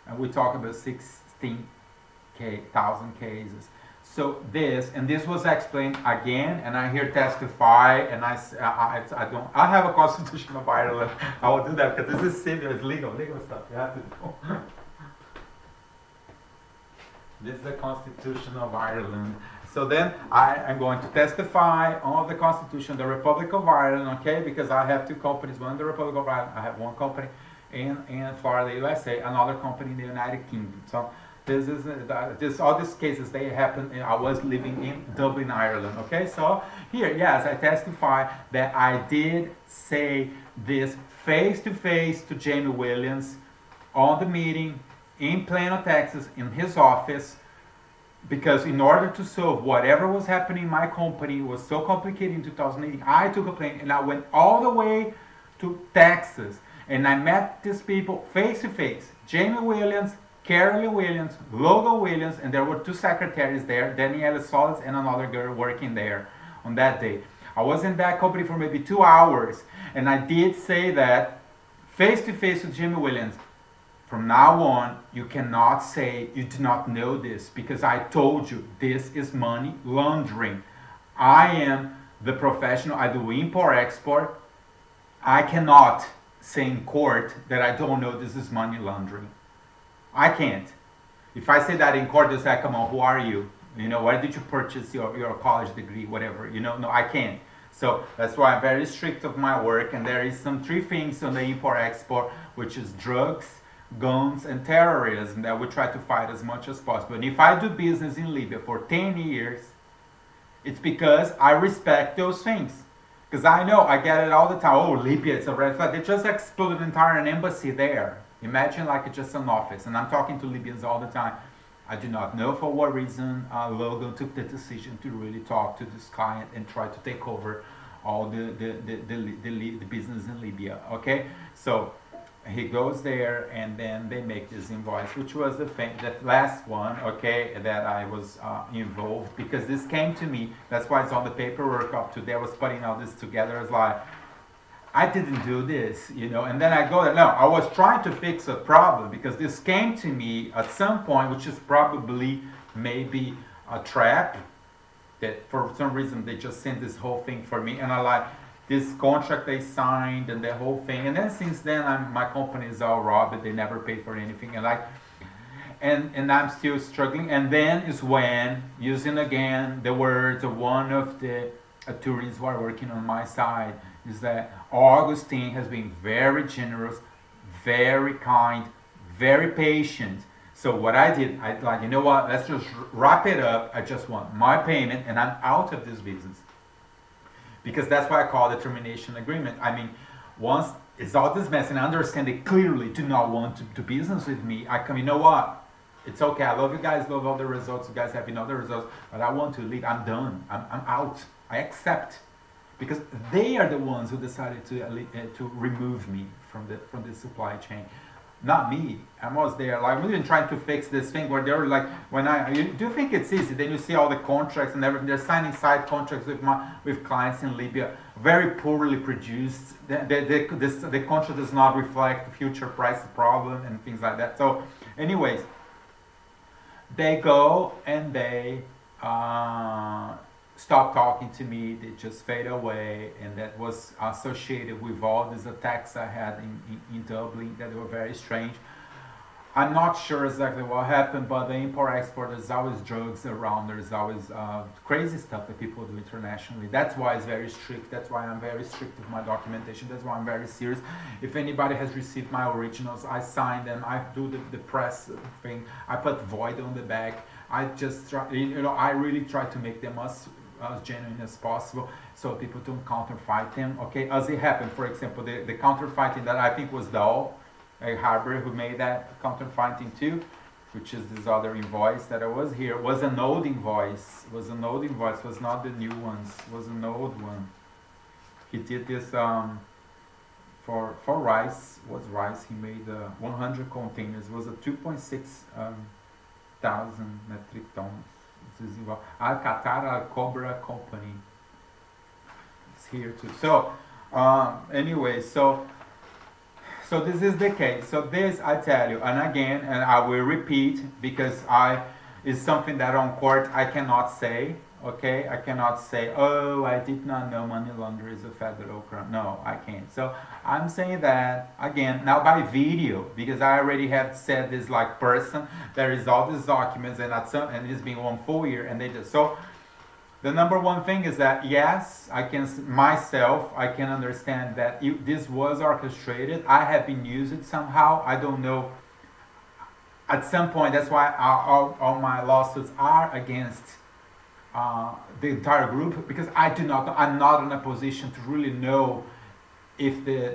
[SPEAKER 1] and we talk about 16,000 cases. So this was explained again, and I here testify, and I have a Constitution of Ireland. I will do that because this is civil, it's legal stuff. You have to do. This is the Constitution of Ireland. So then I am going to testify on the Constitution of the Republic of Ireland, okay? Because I have two companies, one in the Republic of Ireland, I have one company in Florida, USA, another company in the United Kingdom. So all these cases, they happen, I was living in Dublin, Ireland, okay? So here, yes, I testify that I did say this face-to-face to Jamie Williams on the meeting in Plano, Texas, in his office, because in order to solve whatever was happening in my company, was so complicated in 2018, I took a plane and I went all the way to Texas, and I met these people face-to-face, Jamie Williams, Carolyn Williams, Logan Williams, and there were two secretaries there, Daniela Solis and another girl working there on that day. I was in that company for maybe 2 hours, and I did say that face-to-face with Jamie Williams, from now on, you cannot say you do not know this, because I told you this is money laundering. I am the professional, I do import-export. I cannot say in court that I don't know this is money laundering. I can't. If I say that in court, they say, come on, who are you? You know, where did you purchase your college degree, whatever, you know? No, I can't. So that's why I'm very strict of my work, and there is some 3 things on the import-export, which is drugs, guns, and terrorism that we try to fight as much as possible. And if I do business in Libya for 10 years, it's because I respect those things. Because I know, I get it all the time, oh, Libya, it's a red flag. They just exploded an entire embassy there. Imagine like it's just an office. And I'm talking to Libyans all the time. I do not know for what reason Logan took the decision to really talk to this client and try to take over all the business in Libya, okay? So he goes there, and then they make this invoice, which was the thing, that last one, okay, that I was involved, because this came to me. That's why it's on the paperwork up to there. I was putting all this together. It's like, I didn't do this, you know. And then I go there. No, I was trying to fix a problem, because this came to me at some point, which is probably maybe a trap, that for some reason they just sent this whole thing for me, and I like this contract they signed and the whole thing. And then since then, my company is all robbed. They never paid for anything, and like, and I'm still struggling. And then is when, using again the words of one of the attorneys who are working on my side, is that Augustin has been very generous, very kind, very patient. So what I did, I like, you know what, let's just wrap it up. I just want my payment, and I'm out of this business. Because that's why I call the termination agreement. I mean, once it's all this mess, and I understand they clearly do not want to do business with me, I come, you know what, it's okay, I love you guys, love all the results, you guys have other results, but I want to leave. I'm done, I'm out, I accept. Because they are the ones who decided to remove me from the supply chain, not me. I was there, like, we been trying to fix this thing where they're like, you do think it's easy? Then you see all the contracts and everything. They're signing side contracts with clients in Libya, very poorly produced. The contract does not reflect the future price problem and things like that. So, anyways, they go and they stop talking to me. They just fade away, and that was associated with all these attacks I had in Dublin that were very strange. I'm not sure exactly what happened, but the import-export, there's always drugs around, there's always crazy stuff that people do internationally. That's why it's very strict. That's why I'm very strict with my documentation. That's why I'm very serious. If anybody has received my originals, I sign them. I do the press thing. I put void on the back. I just try, you know, I really try to make them as genuine as possible, so people don't counterfeit them, okay? As it happened, for example, the counterfeiting that I think was Doll, Harbour, who made that counterfeiting too, which is this other invoice that I was here, was an old invoice, was not the new ones, was an old one. He did this for rice, he made 100 containers, was a 2.6 thousand metric tons. Al-Qatar Al-Cobra Company. It's here too. So, anyway, so this is the case. So this, I tell you, and again, and I will repeat, because it's something that on court I cannot say. Okay, I cannot say, oh, I did not know money laundering is a federal crime. No, I can't. So I'm saying that again now by video, because I already have said this like person. There is all these documents, and it's been 1 full year, and they just so. The number one thing is that yes, I can understand that this was orchestrated. I have been used somehow. I don't know. At some point, that's why all my lawsuits are against the entire group, because I'm not in a position to really know if the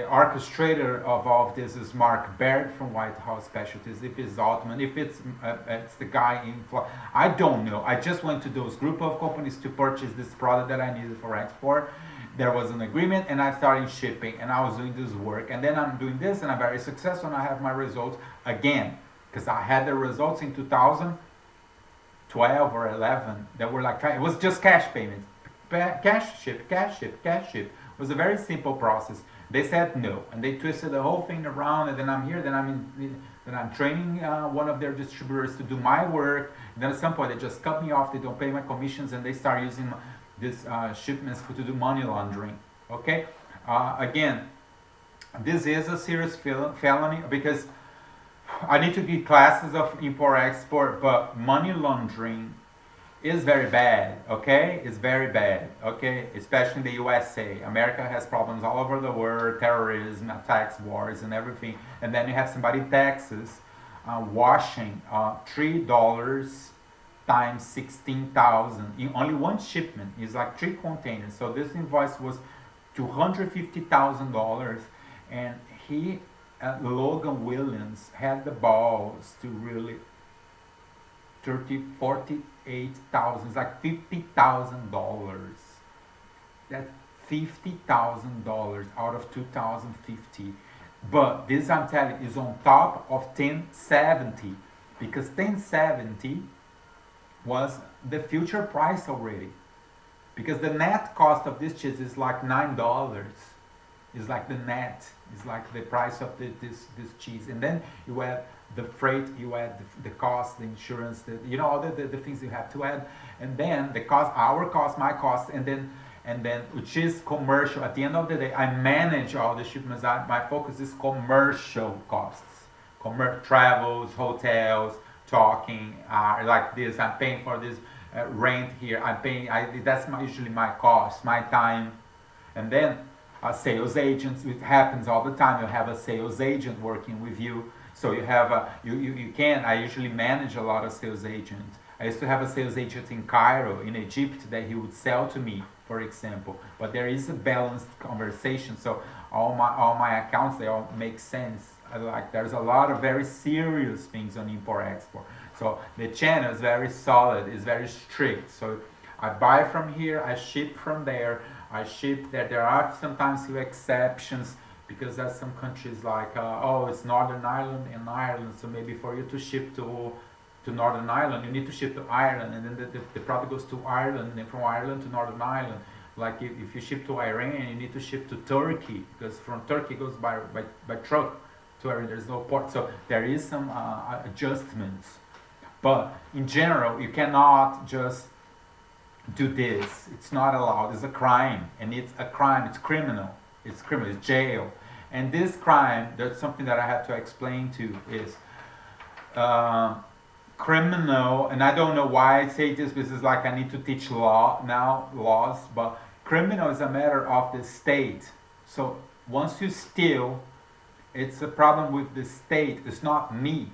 [SPEAKER 1] orchestrator of all of this is Mark Baird from Whitehall Specialties, if it's Altman, if it's the guy in Florida. I don't know. I just went to those group of companies to purchase this product that I needed for export. There was an agreement, and I started shipping, and I was doing this work, and then I'm doing this, and I'm very successful, and I have my results again, because I had the results in 2012 or 11 that were like, it was just cash payments, cash ship. It was a very simple process. They said no, and they twisted the whole thing around, and then I'm here, then I'm training one of their distributors to do my work, and then at some point they just cut me off, they don't pay my commissions, and they start using these shipments to do money laundering, okay? Again, this is a serious felony, because I need to give classes of import-export, but money laundering is very bad, okay? It's very bad, okay? Especially in the USA. America has problems all over the world, terrorism, tax wars, and everything. And then you have somebody in Texas washing $3 times 16,000 in only one shipment. It's like 3 containers. So this invoice was $250,000, and he, Logan Williams, had the balls to really 48,000. It's like $50,000. That's $50,000 out of 2,050. But this, I'm telling you, is on top of 1070, because 1070 was the future price already. Because the net cost of this cheese is like $9. It's like the net. It's like the price of this cheese. And then you add the freight, you add the cost, the insurance, all the things you have to add. And then the cost, our cost, my cost, and then which is commercial. At the end of the day, I manage all the shipments. My focus is commercial costs. Travels, hotels, talking, like this. I'm paying for this rent here. I'm paying. That's usually my cost, my time. And then sales agents. It happens all the time. You have a sales agent working with you. So you have you can. I usually manage a lot of sales agents. I used to have a sales agent in Cairo, in Egypt, that he would sell to me, for example. But there is a balanced conversation. So all my accounts, they all make sense. There's a lot of very serious things on import-export. So the channel is very solid, it's very strict. So I buy from here, I ship from there, I ship there. There are sometimes few exceptions, because there's some countries like, it's Northern Ireland and Ireland, so maybe for you to ship to Northern Ireland, you need to ship to Ireland, and then the product goes to Ireland, and then from Ireland to Northern Ireland. Like if you ship to Iran, you need to ship to Turkey, because from Turkey it goes by truck to Iran. There's no port, so there is some adjustments. But in general, you cannot just do this. It's not allowed. It's a crime, and it's a crime. It's criminal. It's criminal. It's jail. And this crime, that's something that I have to explain to is criminal. And I don't know why I say this, because it's like I need to teach laws. But criminal is a matter of the state. So once you steal, it's a problem with the state. It's not me.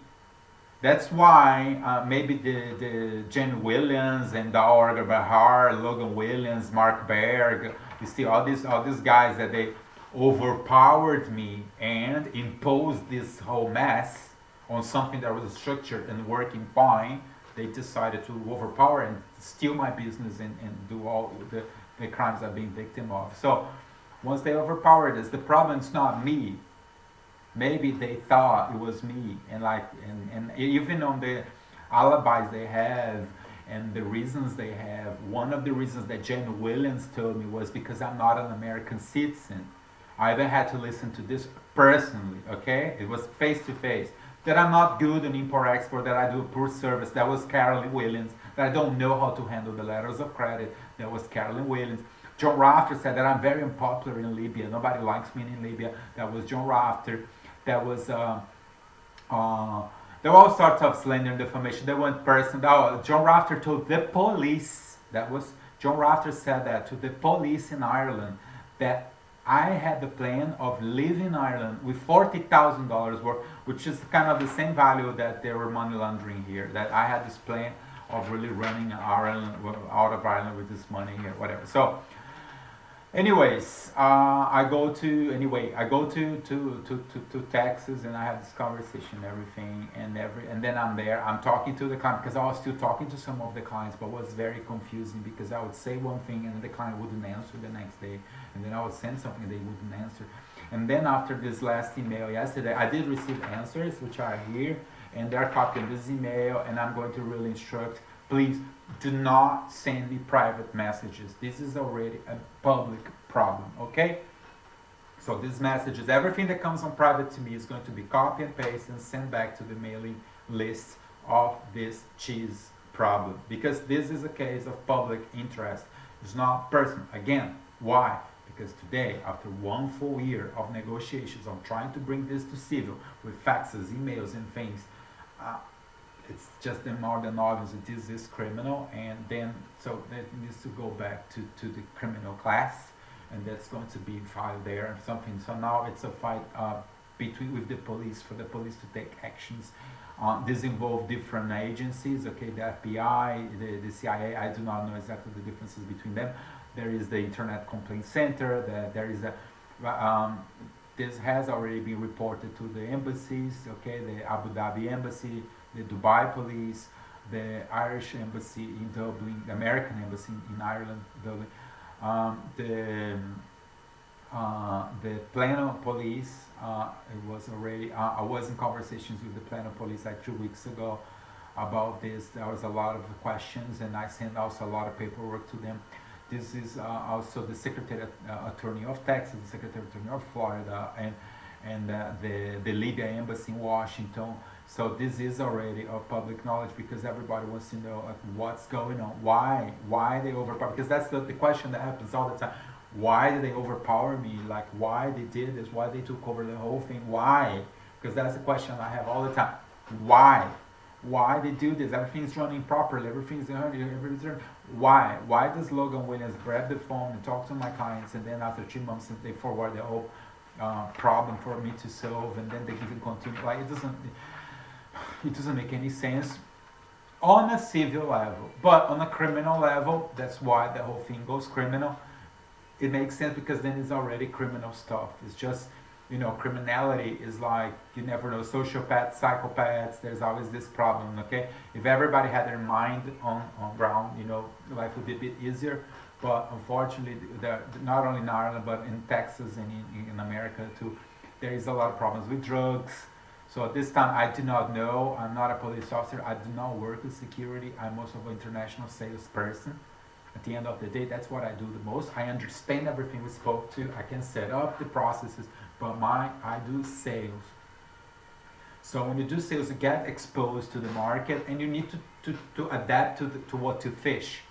[SPEAKER 1] That's why maybe the Jen Williams and Daor Bahar, Logan Williams, Mark Berg, you see all these guys that they overpowered me and imposed this whole mess on something that was structured and working fine. They decided to overpower and steal my business and do all the crimes I've been victim of. So once they overpowered us, the problem is not me. Maybe they thought it was me, and even on the alibis they have and the reasons they have, one of the reasons that Jen Williams told me was because I'm not an American citizen. I even had to listen to this personally, okay? It was face to face. That I'm not good in import-export, that I do a poor service. That was Carolyn Williams. That I don't know how to handle the letters of credit. That was Carolyn Williams. John Rafter said that I'm very unpopular in Libya. Nobody likes me in Libya. That was John Rafter. There was there were all sorts of slander and defamation. There went person. John Rafter told the police. That was John Rafter said that to the police in Ireland, that I had the plan of leaving Ireland with $40,000 worth, which is kind of the same value that they were money laundering here. That I had this plan of really running Ireland out of Ireland with this money here, whatever. So. Anyways, I go to Texas, and I have this conversation and everything, and then I'm there. I'm talking to the client, because I was still talking to some of the clients, but it was very confusing, because I would say one thing and the client wouldn't answer the next day, and then I would send something and they wouldn't answer. And then after this last email yesterday, I did receive answers, which are here, and they're copying this email, and I'm going to really instruct. Please do not send me private messages. This is already a public problem, okay? So these messages, everything that comes on private to me is going to be copy and paste and sent back to the mailing list of this cheese problem, because this is a case of public interest. It's not personal. Again, why? because today, after 1 full year of negotiations on trying to bring this to civil with faxes, emails, and things, it's just more than obvious that this is criminal, and then so that needs to go back to the criminal class, and that's going to be filed there and something. So now it's a fight with the police, for the police to take actions. This involves different agencies, okay, the FBI, the CIA. I do not know exactly the differences between them. There is the Internet Complaint Center, there is this has already been reported to the embassies, okay, the Abu Dhabi embassy, the Dubai police, the Irish embassy in Dublin, the American embassy in Ireland, Dublin, the PLANO police. It was already, I was in conversations with the PLANO police like 2 weeks ago about this. There was a lot of questions, and I sent also a lot of paperwork to them. This is also the Secretary Attorney of Texas, the Secretary Attorney of Florida, and the Libya embassy in Washington. So this is already of public knowledge, because everybody wants to know like, what's going on, why they overpower, because that's the question that happens all the time. Why did they overpower me? Like, why they did this, why they took over the whole thing, why? Because that's the question I have all the time. Why they do this? Everything's running properly, everything's why does Logan Williams grab the phone and talk to my clients, and then after 3 months they forward the whole problem for me to solve, and then they can continue? Like, it doesn't make any sense on a civil level, but on a criminal level, that's why the whole thing goes criminal. It makes sense, because then it's already criminal stuff. It's just, you know, criminality is like, you never know, sociopaths, psychopaths, there's always this problem, okay? If everybody had their mind on ground, you know, life would be a bit easier. But unfortunately, not only in Ireland, but in Texas and in America too, there is a lot of problems with drugs. So at this time, I do not know. I'm not a police officer. I do not work with security. I'm also an international salesperson. At the end of the day, that's what I do the most. I understand everything we spoke to. I can set up the processes, but I do sales. So when you do sales, you get exposed to the market, and you need to adapt to what to fish.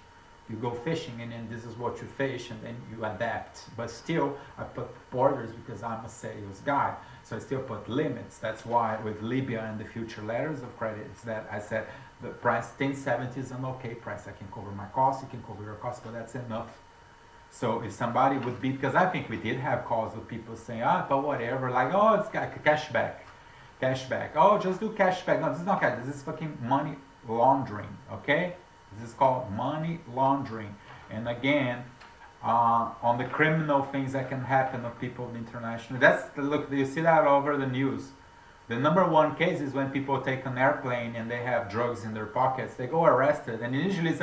[SPEAKER 1] You go fishing, and then this is what you fish, and then you adapt. But still, I put borders because I'm a sales guy. So I still put limits. That's why with Libya and the future letters of credit, it's that I said the price 1070 is an okay price. I can cover my costs, you can cover your costs, but that's enough. So if somebody would be, because I think we did have calls with people saying, but whatever, like, oh, it's cashback. Oh, just do cashback. No, this is not cash. This is fucking money laundering, okay? This is called money laundering. And again, on the criminal things that can happen of people internationally. Look, you see that all over the news. The number one case is when people take an airplane and they have drugs in their pockets. They go arrested, and usually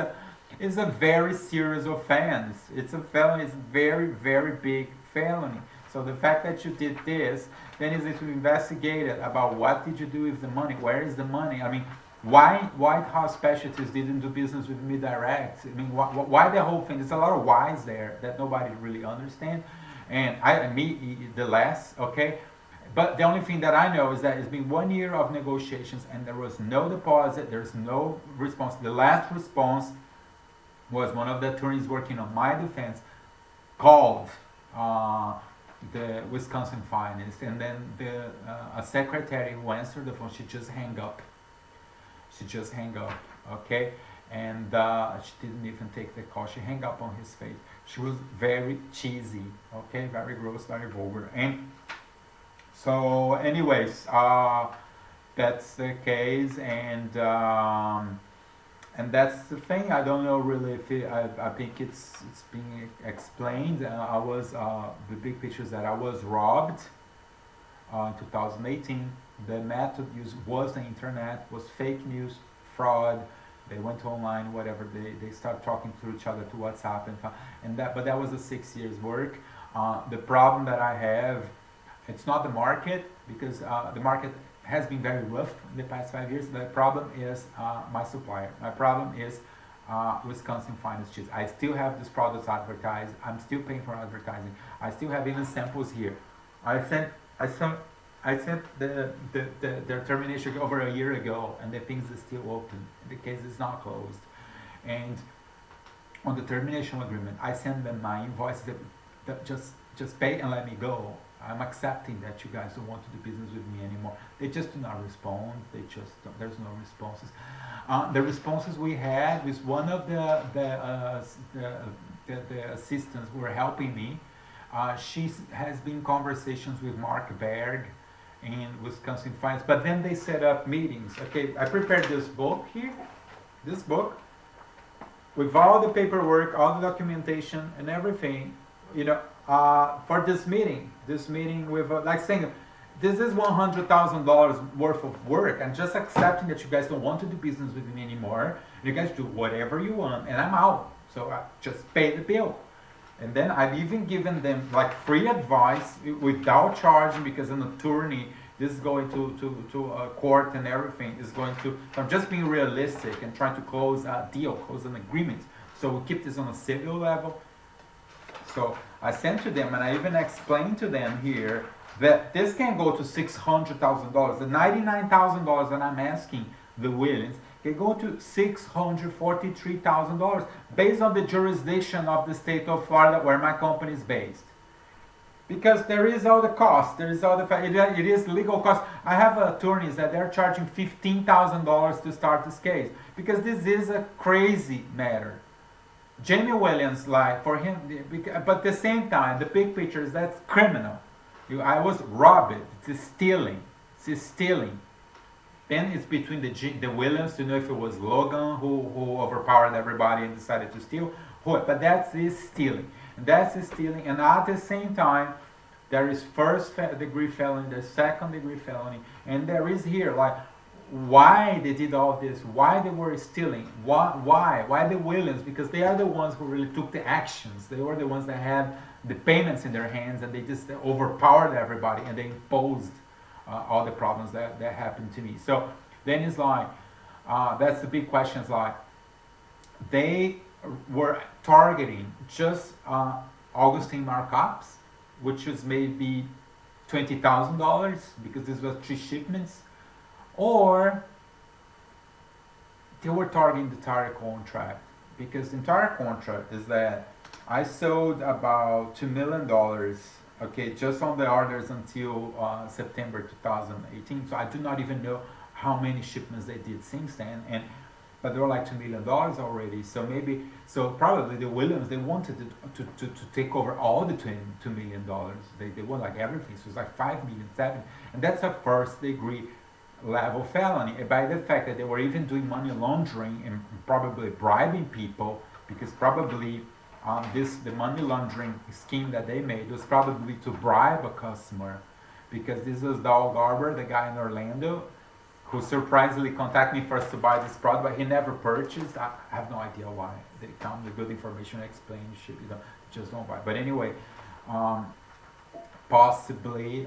[SPEAKER 1] it's a very serious offense. It's a felony. It's very, very big felony. So the fact that you did this, then is to investigate it about what did you do with the money? Where is the money? I mean, why Whitehall Specialties didn't do business with me direct? I mean, why the whole thing? There's a lot of whys there that nobody really understands. And the less, okay? But the only thing that I know is that it's been 1 year of negotiations, and there was no deposit, there's no response. The last response was one of the attorneys working on my defense called the Wisconsin Finance, and then a secretary who answered the phone, she just hung up, okay? And she didn't even take the call. She hung up on his face. She was very cheesy, okay? Very gross, very vulgar. And so anyways, that's the case, and that's the thing. I don't know really if I think it's being explained. I was the big picture is that I was robbed in 2018. The method used was the internet, was fake news, fraud. They went online, whatever. They started talking to each other to WhatsApp but that was a 6 years work. The problem that I have, it's not the market, because the market has been very rough in the past 5 years. The problem is my supplier. My problem is Wisconsin Finance Cheese. I still have these products advertised. I'm still paying for advertising. I still have even samples here. I sent their termination over a year ago, and the things are still open. The case is not closed. And on the termination agreement, I send them my invoices. just pay and let me go. I'm accepting that you guys don't want to do business with me anymore. They just do not respond. They just don't, there's no responses. The responses we had with one of the assistants who were helping me. She has been in conversations with Mark Berg in Wisconsin Finance, but then they set up meetings. Okay, I prepared this book here, this book, with all the paperwork, all the documentation and everything, you know, for this meeting with, like saying, this is $100,000 worth of work. I'm just accepting that you guys don't want to do business with me anymore. You guys do whatever you want and I'm out. So I just pay the bill. And then I've even given them like free advice without charging, because an attorney, this is going to a court and everything is going to, I'm just being realistic and trying to close a deal, close an agreement. So we keep this on a civil level. So I sent to them and I even explained to them here that this can go to $600,000. The $99,000 that I'm asking the Williams can go to $643,000 based on the jurisdiction of the state of Florida where my company is based. Because there is all the cost, there is all the fact, it is legal cost. I have attorneys that they're charging $15,000 to start this case because this is a crazy matter. Jamie Williams, like for him, but at the same time, the big picture is that's criminal. I was robbed. It's stealing. It's stealing. Then it's between the Williams to know if it was Logan who overpowered everybody and decided to steal. But that's stealing. That's stealing. And at the same time, there is first degree felony, there's second degree felony, and there is here like why they did all this, why they were stealing, why the Williams, because they are the ones who really took the actions. They were the ones that had the payments in their hands, and they just overpowered everybody and they imposed all the problems that happened to me. So then it's like, that's the big question, is like, they were targeting just Augustin markups, which was maybe $20,000 because this was 3 shipments, or they were targeting the entire contract, because the entire contract is that I sold about $2 million, okay, just on the orders until September 2018. So I do not even know how many shipments they did since then, but they were like $2 million already. So probably the Williams, they wanted to take over all the $2 million. They want like everything. So it's like 5 million, 7, and that's a first degree level felony. And by the fact that they were even doing money laundering and probably bribing people, because probably the money laundering scheme that they made was probably to bribe a customer, because this was Doug Garber, the guy in Orlando, who surprisingly contacted me first to buy this product, but he never purchased. I have no idea why. They come with good information, explain, ship, just don't buy. But anyway, possibly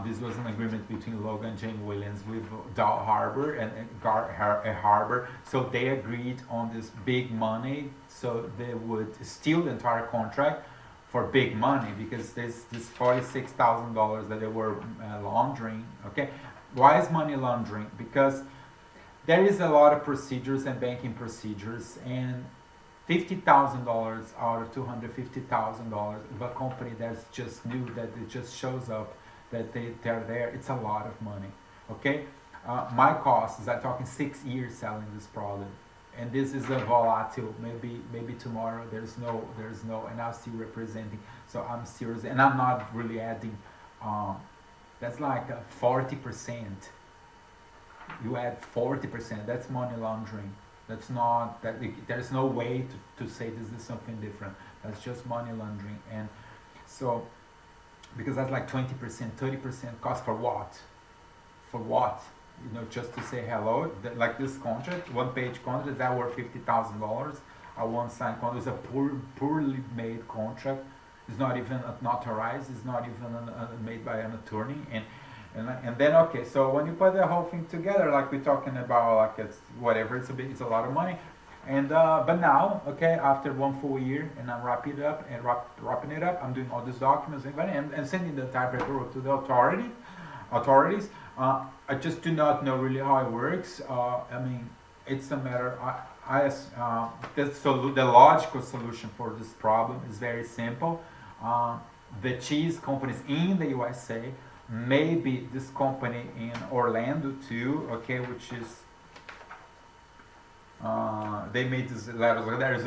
[SPEAKER 1] this was an agreement between Logan and Jane Williams with Dow Harbor and Harbor. So they agreed on this big money, so they would steal the entire contract for big money, because this $46,000 that they were laundering, okay? Why is money laundering? Because there is a lot of procedures and banking procedures, and $50,000 out of $250,000 of a company that's just new, that it just shows up, that they're there, it's a lot of money, okay? My cost is, I'm talking 6 years selling this product, and this is a volatile, maybe tomorrow there's no, and I'm still representing, so I'm serious, and I'm not really adding, that's like 40%. You add 40%, that's money laundering. That's not, there's no way to say this is something different. That's just money laundering. And so, because that's like 20%, 30% cost for what? For what? Just to say hello. Like this contract, 1-page contract, that worth $50,000. A one-signed contract is a poorly made contract. It's not even notarized. It's not even made by an attorney. And then, okay, so when you put the whole thing together, like we're talking about, like it's whatever, it's a lot of money. And but now, okay, after 1 full year, and I'm wrapping it up, I'm doing all these documents and sending the entire paperwork to the authorities. I just do not know really how it works. I mean, it's a matter. the logical solution for this problem is very simple. The cheese companies in the USA, maybe this company in Orlando too, okay, which is they made these letters. There's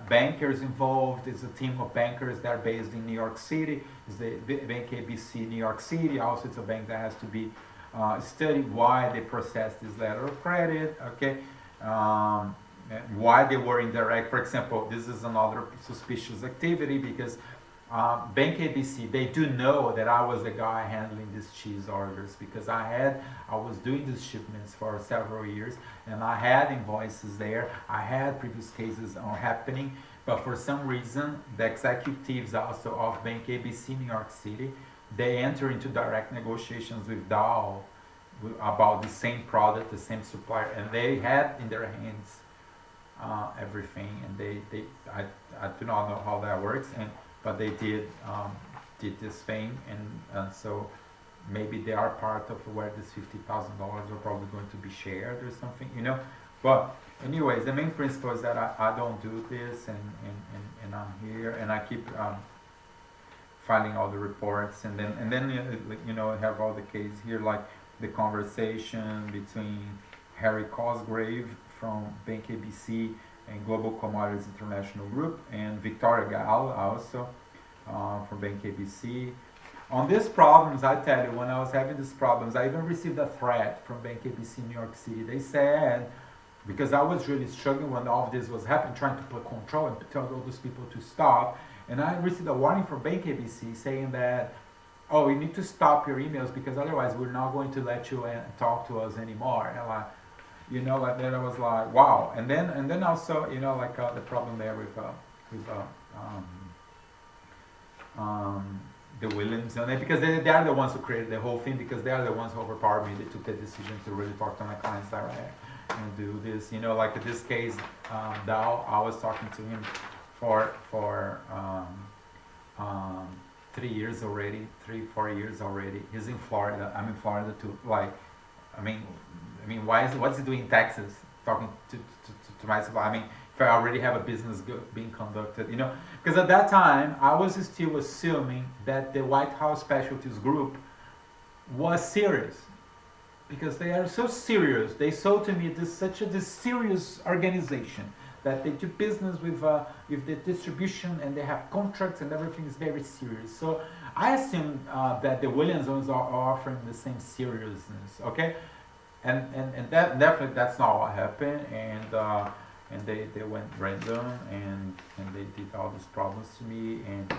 [SPEAKER 1] bankers involved. There's a team of bankers that are based in New York City. It's the Bank ABC New York City. Also, it's a bank that has to be studied why they processed this letter of credit. Okay, why they were indirect. For example, this is another suspicious activity because Bank ABC, they do know that I was the guy handling these cheese orders because I was doing these shipments for several years and I had invoices there. I had previous cases happening, but for some reason, the executives also of Bank ABC New York City, they enter into direct negotiations with Dow about the same product, the same supplier, and they had in their hands everything, and I do not know how that works, but they did this thing, and so maybe they are part of where this $50,000 are probably going to be shared or something, you know. But anyways, the main principle is that I don't do this, and I'm here, and I keep filing all the reports, and then you know, I have all the cases here, like the conversation between Harry Cosgrave from Bank ABC and Global Commodities International Group, and Victoria Gall also from Bank ABC. On these problems, I tell you, when I was having these problems, I even received a threat from Bank ABC New York City. They said, because I was really struggling when all of this was happening, trying to put control and tell all those people to stop, and I received a warning from Bank ABC saying that, oh, you need to stop your emails because otherwise we're not going to let you talk to us anymore. And like, you know, like then I was like, wow. And then also, you know, like the problem there with the Williams, and because they are the ones who created the whole thing, because they are the ones who overpowered me. They took the decision to really talk to my clients direct and do this. You know, like in this case, Dow, I was talking to him for 3 years already, 3-4 years already. He's in Florida. I'm in Florida too. Like, I mean, what's he doing in Texas? Talking to myself. I mean, if I already have a business being conducted, you know, because at that time I was still assuming that the Whitehall Specialties group was serious, because they are so serious. They sold to me this serious organization that they do business with the distribution, and they have contracts and everything is very serious. So I assumed that the Williams ones are offering the same seriousness, okay? And that definitely that's not what happened, and they went random and they did all these problems to me, and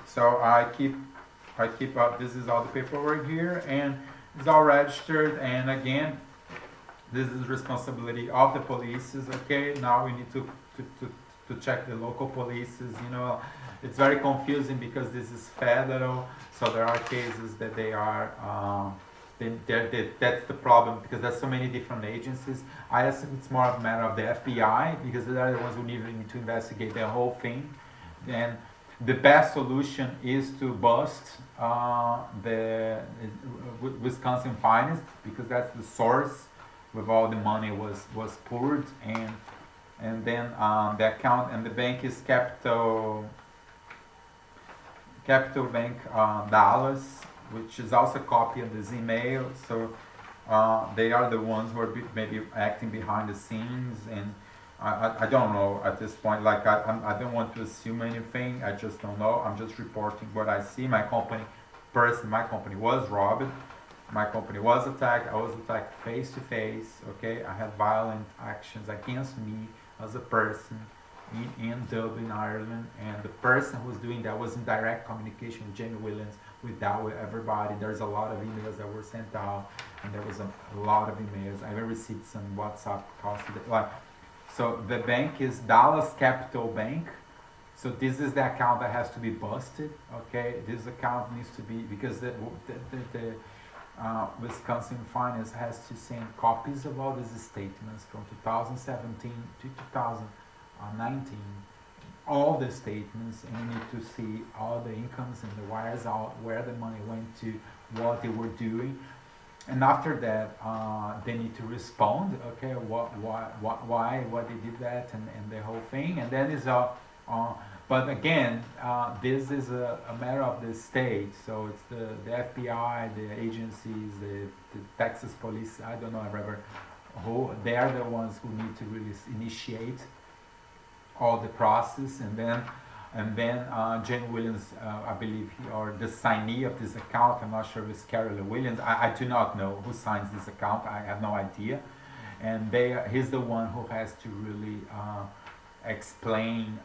[SPEAKER 1] so I keep up. This is all the paperwork here, and it's all registered, and again, this is responsibility of the polices. Okay, now we need to check the local polices. You know, it's very confusing because this is federal, so there are cases that they are that's the problem, because there's so many different agencies. I assume it's more of a matter of the FBI, because they're the ones who need to investigate the whole thing. And the best solution is to bust the Wisconsin Finance, because that's the source with all the money was poured, and then the account and the bank is Capital Bank Dallas, which is also a copy of this email. So they are the ones who are maybe acting behind the scenes, and I don't know at this point. Like I don't want to assume anything. I just don't know. I'm just reporting what I see. My company was robbed. My company was attacked. I was attacked face to face. Okay, I had violent actions against me as a person in Dublin, Ireland, and the person who was doing that was in direct communication with Jamie Williams, with everybody. There's a lot of emails that were sent out, and there was a lot of emails. I even received some WhatsApp calls today. Like, so the bank is Dallas Capital Bank. So this is the account that has to be busted. Okay, this account needs to be, because the Wisconsin Finance has to send copies of all these statements from 2017 to 2019, all the statements, and you need to see all the incomes and the wires out, where the money went to, what they were doing. and after that, they need to respond. Okay, why they did that, and the whole thing, and then is but again, this is a matter of the state. So it's the FBI, the agencies, the Texas police. I don't know, whatever. Who they are the ones who need to really initiate all the process, and then Jane Williams, I believe, or the signee of this account. I'm not sure if it's Carolyn Williams. I do not know who signs this account. I have no idea. And he's the one who has to really explain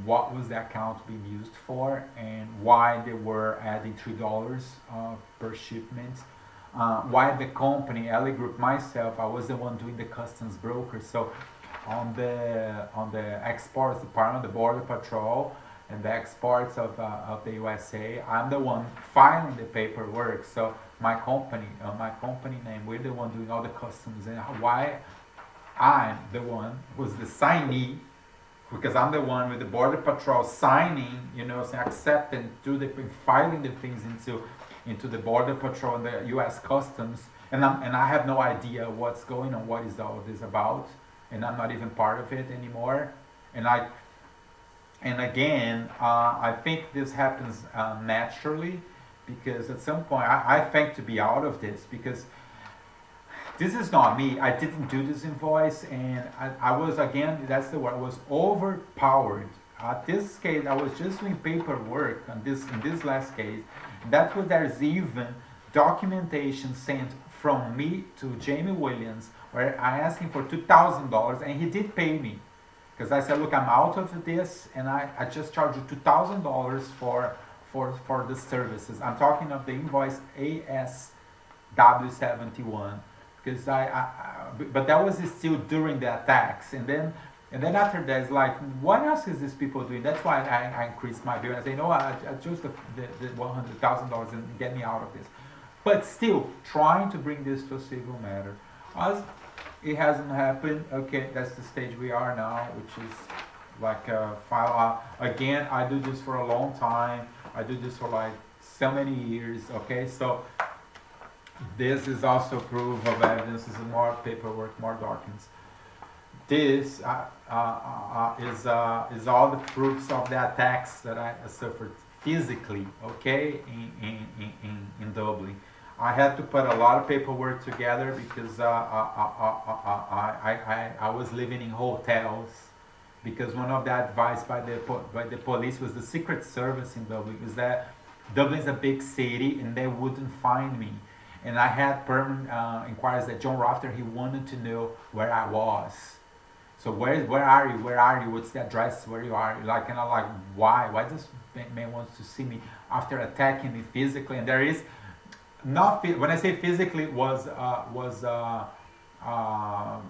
[SPEAKER 1] what was the account being used for and why they were adding $3 per shipment. Why the company, LEGroup, myself, I was the one doing the customs broker. So on the exports department, the border patrol, and the exports of the USA, I'm the one filing the paperwork. So my company name, we're the one doing all the customs, and why I'm the one who's the signee, because I'm the one with the border patrol signing, saying accepting, filing the things into the border patrol and the U.S. Customs, and I have no idea what's going on, what is all this about, and I'm not even part of it anymore. And again, I think this happens naturally, because at some point I think to be out of this, because this is not me. I didn't do this invoice, and I was, again, that's the word, I was overpowered. This case, I was just doing paperwork in this last case. That's what there's even documentation sent from me to Jamie Williams, where I asked him for $2,000, and he did pay me. Because I said, look, I'm out of this, and I just charged you $2,000 for the services. I'm talking of the invoice ASW71. Because but that was still during the attacks, and then after that, it's like, what else is these people doing? That's why I increased my bill. I say, no, I chose the $100,000 and get me out of this. But still, trying to bring this to a civil matter. As it hasn't happened, okay, that's the stage we are now, which is like a file. Again, I do this for a long time. I do this for like so many years, okay? So this is also proof of evidence. This is more paperwork, more documents. This is all the proofs of the attacks that I suffered physically, okay, in Dublin. I had to put a lot of paperwork together because I was living in hotels, because one of the advice by the police was the Secret Service in Dublin is that Dublin is a big city and they wouldn't find me. And I had permanent inquiries that John Rafter, he wanted to know where I was. So where are you? Where are you? What's the address where you are? Like, and I'm like, why? Why does man wants to see me after attacking me physically? And there is not, when I say physically, was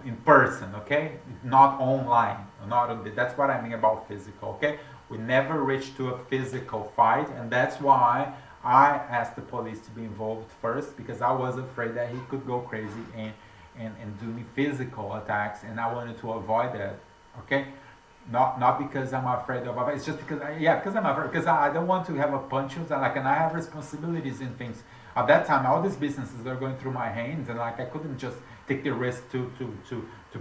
[SPEAKER 1] in person, okay? Not online, not on the, that's what I mean about physical, okay? We never reached to a physical fight, and that's why I asked the police to be involved first, because I was afraid that he could go crazy and do me physical attacks, and I wanted to avoid that, okay? Not because I'm afraid of, it's just because, because I'm afraid, because I don't want to have a punch, and like, and I have responsibilities in things. At that time, all these businesses are going through my hands, and like I couldn't just take the risk to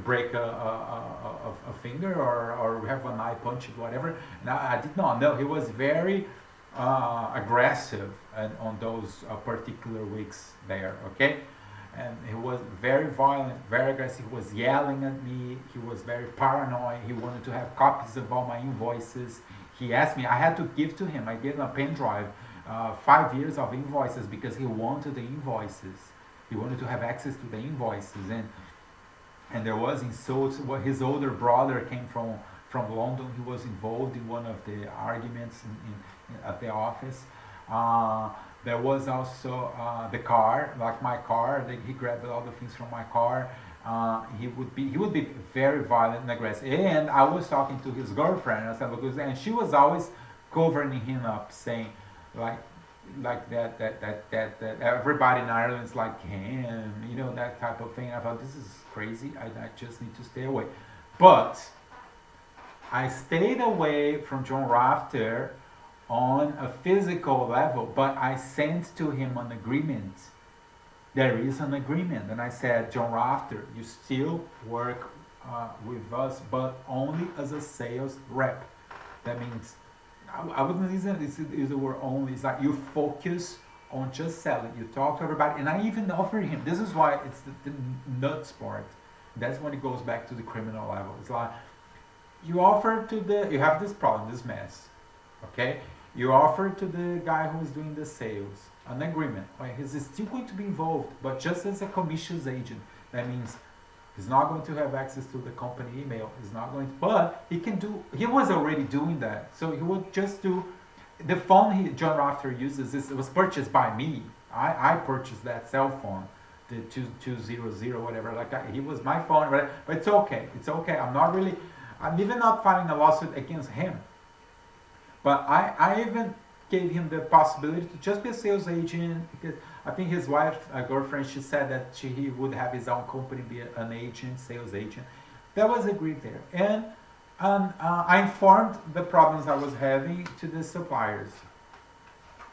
[SPEAKER 1] break a finger or have an eye punch or whatever. Now I did not know. He was very aggressive on those particular weeks there, okay? And he was very violent, very aggressive. He was yelling at me. He was very paranoid. He wanted to have copies of all my invoices. He asked me, I had to give to him. I gave him a pen drive, 5 years of invoices, because he wanted the invoices. He wanted to have access to the invoices. And there was insults. Well, his older brother came from London. He was involved in one of the arguments at the office. There was also the car, like my car. He grabbed all the things from my car. He would be very violent and aggressive. And I was talking to his girlfriend. I said, look, and she was always covering him up, saying like that everybody in Ireland is like him, you know, that type of thing. I thought, this is crazy. I just need to stay away. But I stayed away from John Rafter on a physical level, but I sent to him an agreement there is an agreement. And I said, John Rafter, you still work with us, but only as a sales rep. That means, I wouldn't use the word only. It's like you focus on just selling. You talk to everybody. And I even offered him, this is why it's the nuts part. That's when it goes back to the criminal level. It's like, you offer to you have this problem, this mess, okay? You offer to the guy who is doing the sales an agreement. Right? He's still going to be involved, but just as a commissions agent. That means he's not going to have access to the company email. He's not going to, but he can do, he was already doing that. So he would just do, the phone John Rafter uses, it was purchased by me. I purchased that cell phone, the 2200, whatever, he was my phone, right? But it's okay, I'm even not filing a lawsuit against him. But I even gave him the possibility to just be a sales agent, because I think his wife, a girlfriend, she said that he would have his own company, be an agent, sales agent. That was agreed there. And I informed the problems I was having to the suppliers.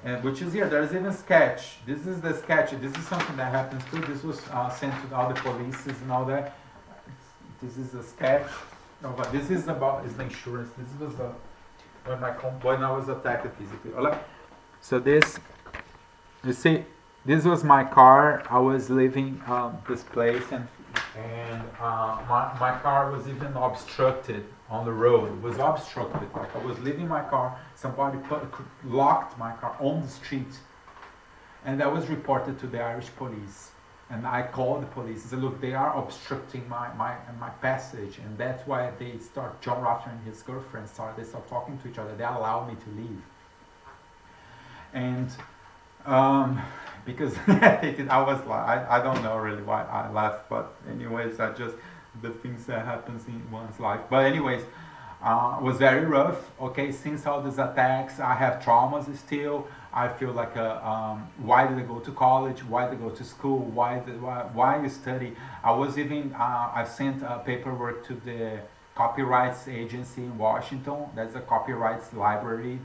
[SPEAKER 1] And which is here, there's even sketch. This is the sketch. This is something that happens too. This was sent to all the polices and all that. This is a sketch. This is about the insurance. This was when I was attacked physically. So this, you see, this was my car. I was leaving this place, and my car was even obstructed on the road. It was obstructed. Like I was leaving my car, somebody locked my car on the street, and that was reported to the Irish police. And I called the police and said, look, they are obstructing my passage. And that's why they start, John Rafter and his girlfriend they start talking to each other. They allow me to leave. And because I was like, I don't know really why I left, but anyways, the things that happens in one's life. But anyways, it was very rough. Okay, since all these attacks, I have traumas still. I feel like why did I go to college? Why did I go to school? Why you study? I was even I sent paperwork to the copyrights agency in Washington. That's a copyrights library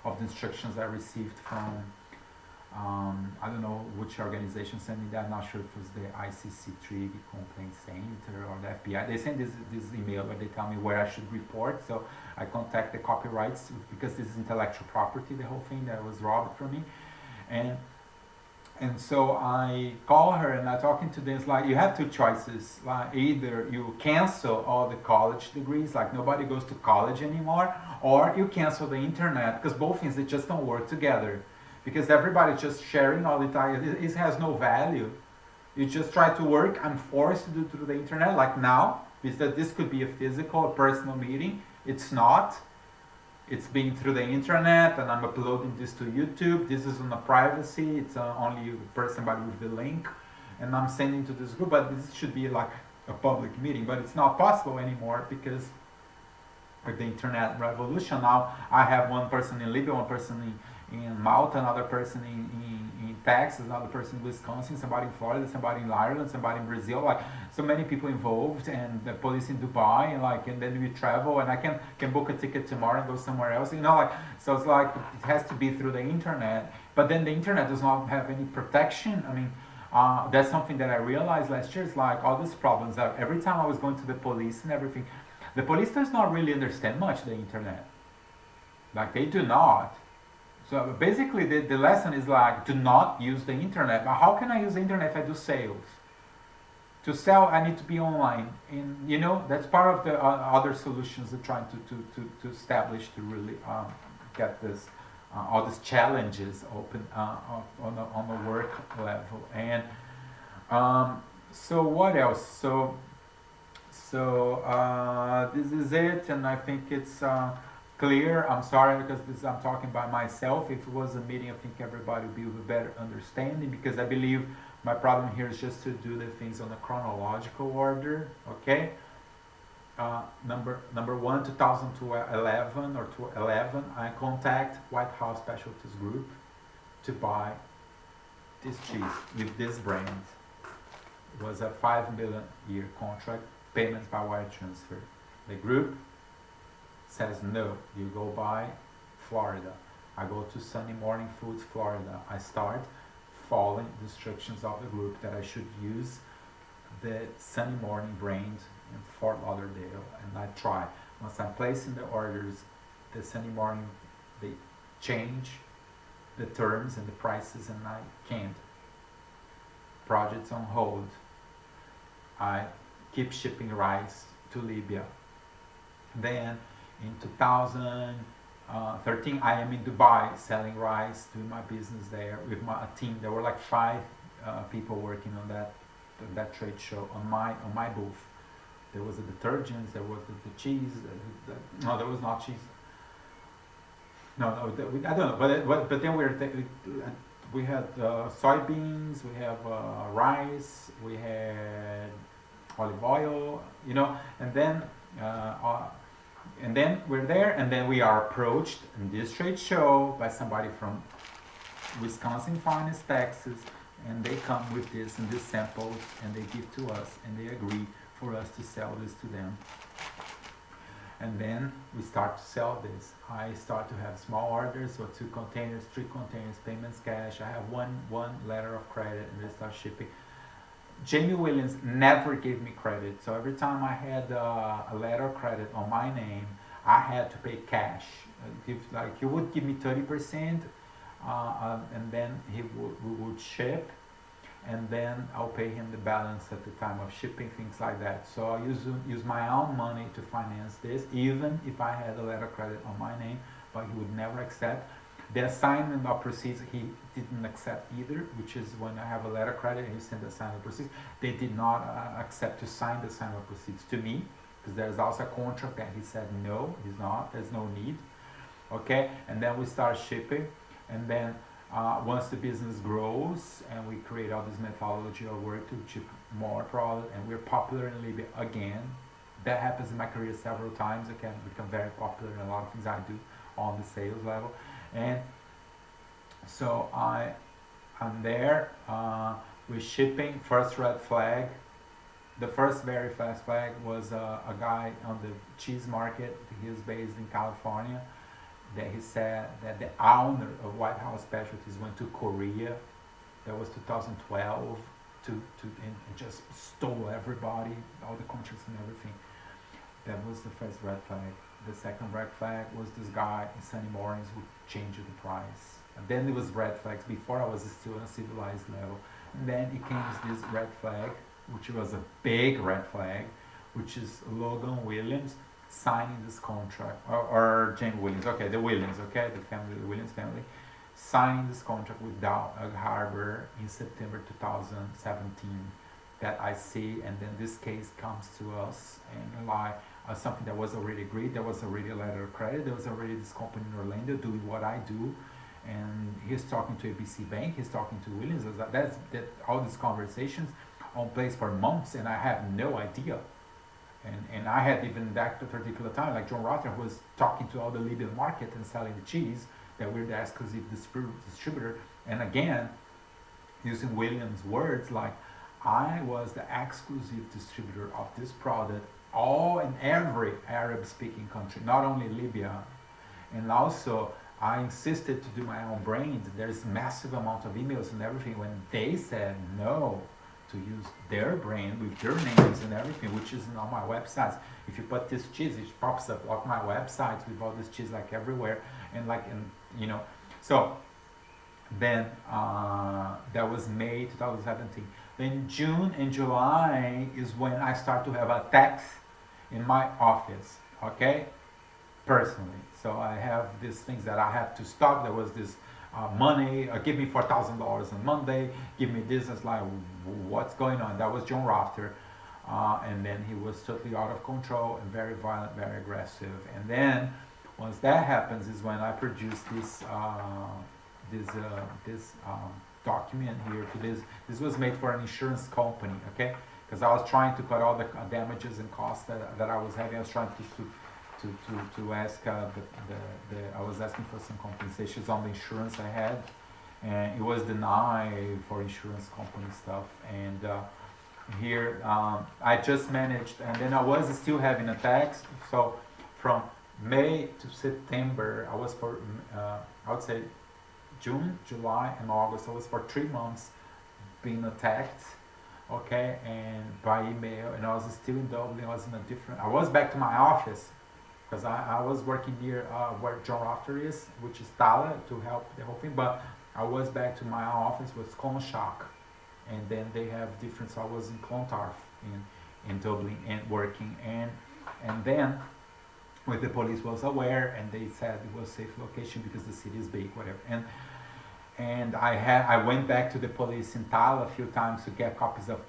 [SPEAKER 1] of the instructions I received from I don't know which organization sent me that. I'm not sure if it was the ICC3 Complaint Center or the FBI. They sent this email where they tell me where I should report. So I contact the copyrights, because this is intellectual property, the whole thing that was robbed from me. And so I call her and I'm talking to them. It's like, you have two choices. Like, either you cancel all the college degrees, like nobody goes to college anymore, or you cancel the internet, because both things, they just don't work together. Because everybody's just sharing all the time. It has no value. You just try to work. I'm forced to do through the internet, like now, because this could be a physical, a personal meeting. It's not. It's being through the internet, and I'm uploading this to YouTube. This is on the privacy. It's only somebody with the link, and I'm sending to this group. But this should be like a public meeting. But it's not possible anymore, because with the internet revolution now, I have one person in Libya, one person in Malta, another person in Texas, another person in Wisconsin, somebody in Florida, somebody in Ireland, somebody in Brazil, like so many people involved, and the police in Dubai, and then we travel, and I can book a ticket tomorrow and go somewhere else, so it's like it has to be through the internet. But then the internet does not have any protection. I mean, that's something that I realized last year. It's like all these problems that every time I was going to the police and everything, the police does not really understand much the internet. Like, they do not. So basically the lesson is like, do not use the internet. But how can I use the internet if I do sales? To sell, I need to be online. And that's part of the other solutions they're trying to establish to really get this all these challenges open on the work level. And so what else? So this is it, and I think it's clear. I'm sorry, because I'm talking by myself. If it was a meeting, I think everybody would be with a better understanding, because I believe my problem here is just to do the things on a chronological order. Okay. Number 1, 2011 or 2011, I contact Whitehall Specialties group to buy this cheese with this brand. It was a 5 million year contract, payments by wire transfer. The group says no, you go buy Florida. I go to Sunny Morning Foods, Florida. I start following the instructions of the group that I should use the Sunday Morning brand in Fort Lauderdale, and I try. Once I'm placing the orders, the Sunday Morning, they change the terms and the prices, and I can't. Projects on hold. I keep shipping rice to Libya. Then in 2013, I am in Dubai selling rice, doing my business there with my team. There were like 5 people working on that trade show on my booth. There was the detergents, there was the cheese. No, there was not cheese. No, I don't know. But then we had soybeans, we have rice, we had olive oil, you know, and then we're there, and then we are approached in this trade show by somebody from Wisconsin Finance, Texas, and they come with this and these samples, and they give to us, and they agree for us to sell this to them. And then we start to sell this. I start to have small orders, so 2 containers, 3 containers, payments cash. I have one letter of credit, and they start shipping. Jamie Williams never gave me credit, so every time I had a letter of credit on my name, I had to pay cash. He would give me 30%, and then we would ship, and then I'll pay him the balance at the time of shipping, things like that. So I use my own money to finance this, even if I had a letter of credit on my name, but he would never accept. The assignment of proceeds, he didn't accept either, which is when I have a letter of credit and you send the assignment of proceeds, they did not accept to sign the assignment of proceeds to me, because there's also a contract that he said no, there's no need. Okay, and then we start shipping, and then once the business grows and we create all this methodology of work to ship more product, and we're popular in Libya again. That happens in my career several times. I can become very popular in a lot of things I do on the sales level. And so I'm there, we're shipping. First red flag, the first very fast flag was a guy on the cheese market. He was based in California, that he said that the owner of Whitehall Specialties went to Korea. That was 2012 and just stole everybody, all the contracts and everything. That was the first red flag. The second red flag was this guy in Sunday Mornings who changed the price. And then it was red flags. Before I was still on a civilized level. And then it came this red flag, which was a big red flag, which is Logan Williams signing this contract, or James Williams, okay, the Williams, okay, the Williams family, signing this contract with Dow Harbor in September 2017. That I see, and then this case comes to us, and like something that was already agreed. There was already a letter of credit. There was already this company in Orlando doing what I do, and he's talking to ABC Bank. He's talking to Williams. That all these conversations on place for months, and I have no idea. And I had even that particular time, like John Rother, who was talking to all the Libyan market and selling the cheese, that we're the exclusive distributor. And again, using Williams' words, like, I was the exclusive distributor of this product all in every Arab-speaking country, not only Libya. And also, I insisted to do my own brand. There's massive amount of emails and everything when they said no to use their brand with their names and everything, which is on my websites. If you put this cheese, it pops up on my websites with all this cheese like everywhere, and you know. So then that was May 2017. Then June and July is when I start to have attacks in my office, okay, personally. So I have these things that I have to stop. There was this money, give me $4,000 on Monday, give me this. It's like, what's going on? That was John Rafter. And then he was totally out of control and very violent, very aggressive. And then once that happens is when I produce this document here. This was made for an insurance company, okay? Because I was trying to cut all the damages and costs that I was having. I was trying to ask I was asking for some compensations on the insurance I had, and it was denied for insurance company stuff. And here I just managed, and then I was still having attacks. So from May to September, I was I would say June, July, and August. I was for 3 months being attacked, okay, and by email, and I was still in Dublin. I was back to my office, because I was working near where John Rafter is, which is TALLAGH, to help the whole thing, but I was back to my office with Clonshock, and then they have different, so I was in Clontarf in Dublin and working, and then with the police was aware, and they said it was safe location because the city is big, whatever, and I went back to the police in TALLAGH a few times to get copies of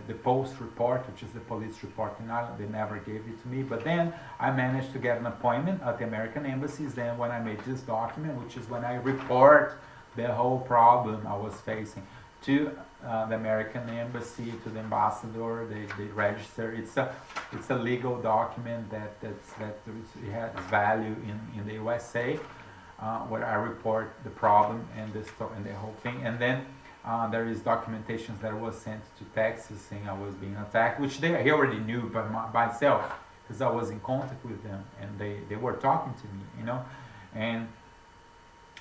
[SPEAKER 1] the post report, which is the police report in Ireland. They never gave it to me, but then I managed to get an appointment at the American embassies. Then when I made this document, which is when I report the whole problem I was facing to the American embassy, to the ambassador, they register. It's a legal document that it has value in the USA. Where I report the problem and the whole thing, and then there is documentation that was sent to Texas saying I was being attacked, which he already knew by myself, because I was in contact with them and they were talking to me, you know,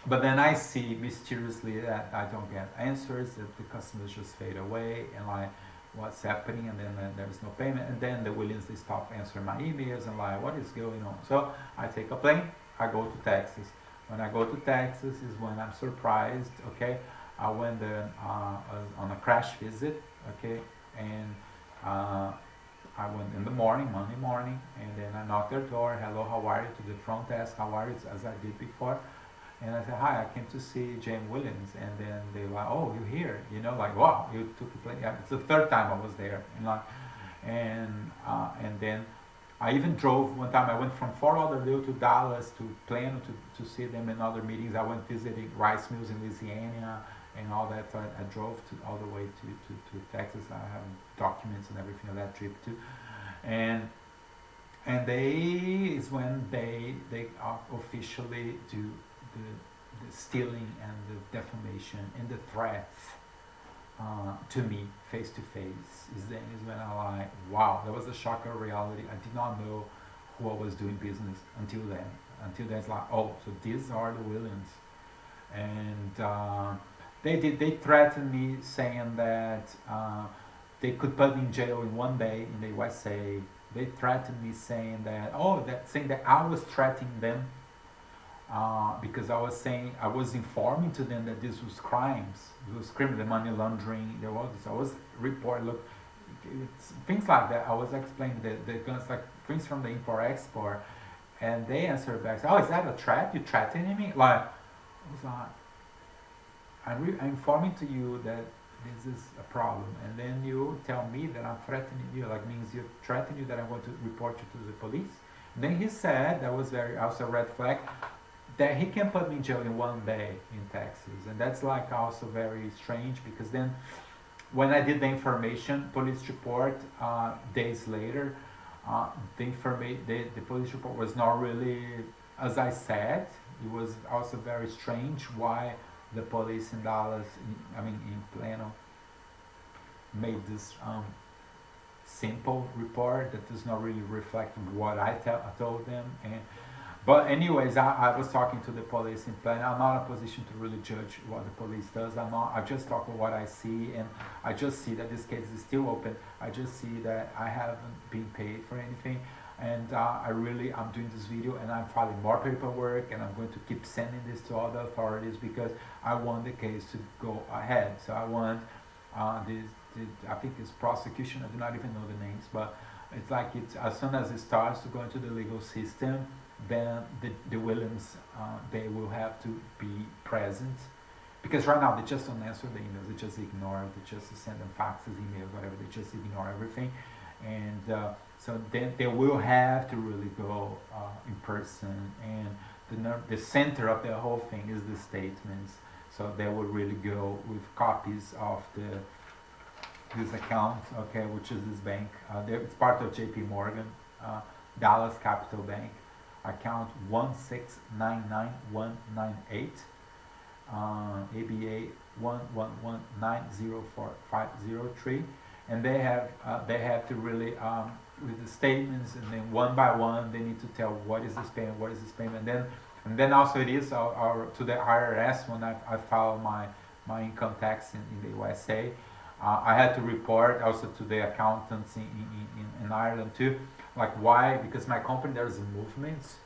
[SPEAKER 1] but then I see mysteriously that I don't get answers, that the customers just fade away, and like, what's happening, and then there's no payment, and then the Williams, they stop answering my emails, and like, what is going on? So I take a plane, I go to Texas. When I go to Texas is when I'm surprised, okay? I went there on a crash visit, okay? And I went in the morning, Monday morning, and then I knocked their door, hello, how are you, to the front desk, how are you, as I did before. And I said, hi, I came to see James Williams. And then they were like, oh, you're here, you know, like, wow, you took the plane. Yeah, it's the third time I was there. And then I even drove one time. I went from Fort Lauderdale to Dallas to PLANO to see them in other meetings. I went visiting rice mills in Louisiana and all that. So I drove all the way to Texas. I have documents and everything of that trip too. And is when they officially do the stealing and the defamation and the threats to me face to face. Is when I like, wow, that was a shock of reality. I did not know who I was doing business until then. Until then, it's like, oh, so these are the Williams, and they threatened me saying that they could put me in jail in 1 day in the USA. They threatened me saying that I was threatening them. Because I was informing to them that this was crimes, it was criminal, the money laundering, there was this, I was reporting, look, things like that. I was explaining the guns, like things from the import-export, and they answered back, oh, is that a threat? You threatening me? Like, I was like, I'm informing to you that this is a problem, and then you tell me that I'm threatening you, like means you're threatening you that I'm going to report you to the police. And then he said, that was also a red flag, that he can put me in jail in 1 day in Texas. And that's like also very strange, because then when I did the information police report days later, the police report was not really as I said. It was also very strange why the police in Dallas, in PLANO, made this simple report that does not really reflect what I told them. But anyways, I was talking to the police in PLANO. I'm not in a position to really judge what the police does. I just talk about what I see, and I just see that this case is still open. I just see that I haven't been paid for anything, and I'm doing this video, and I'm filing more paperwork, and I'm going to keep sending this to other authorities because I want the case to go ahead. So I want I think it's prosecution. I do not even know the names, but it's like as soon as it starts to go into the legal system, then the Williams, they will have to be present, because right now they just don't answer the emails, they just ignore, they just send them faxes, emails, whatever, they just ignore everything, and so then they will have to really go in person, and the center of the whole thing is the statements, so they will really go with copies of this account, okay, which is this bank, it's part of JP Morgan, Dallas Capital Bank, account 1699198, ABA 111904503, and they have to really with the statements, and then one by one they need to tell what is this payment, what is this payment, and then also it is to the IRS when I file my income tax in the USA. I had to report also to the accountants in Ireland too, like why, because my company there's movements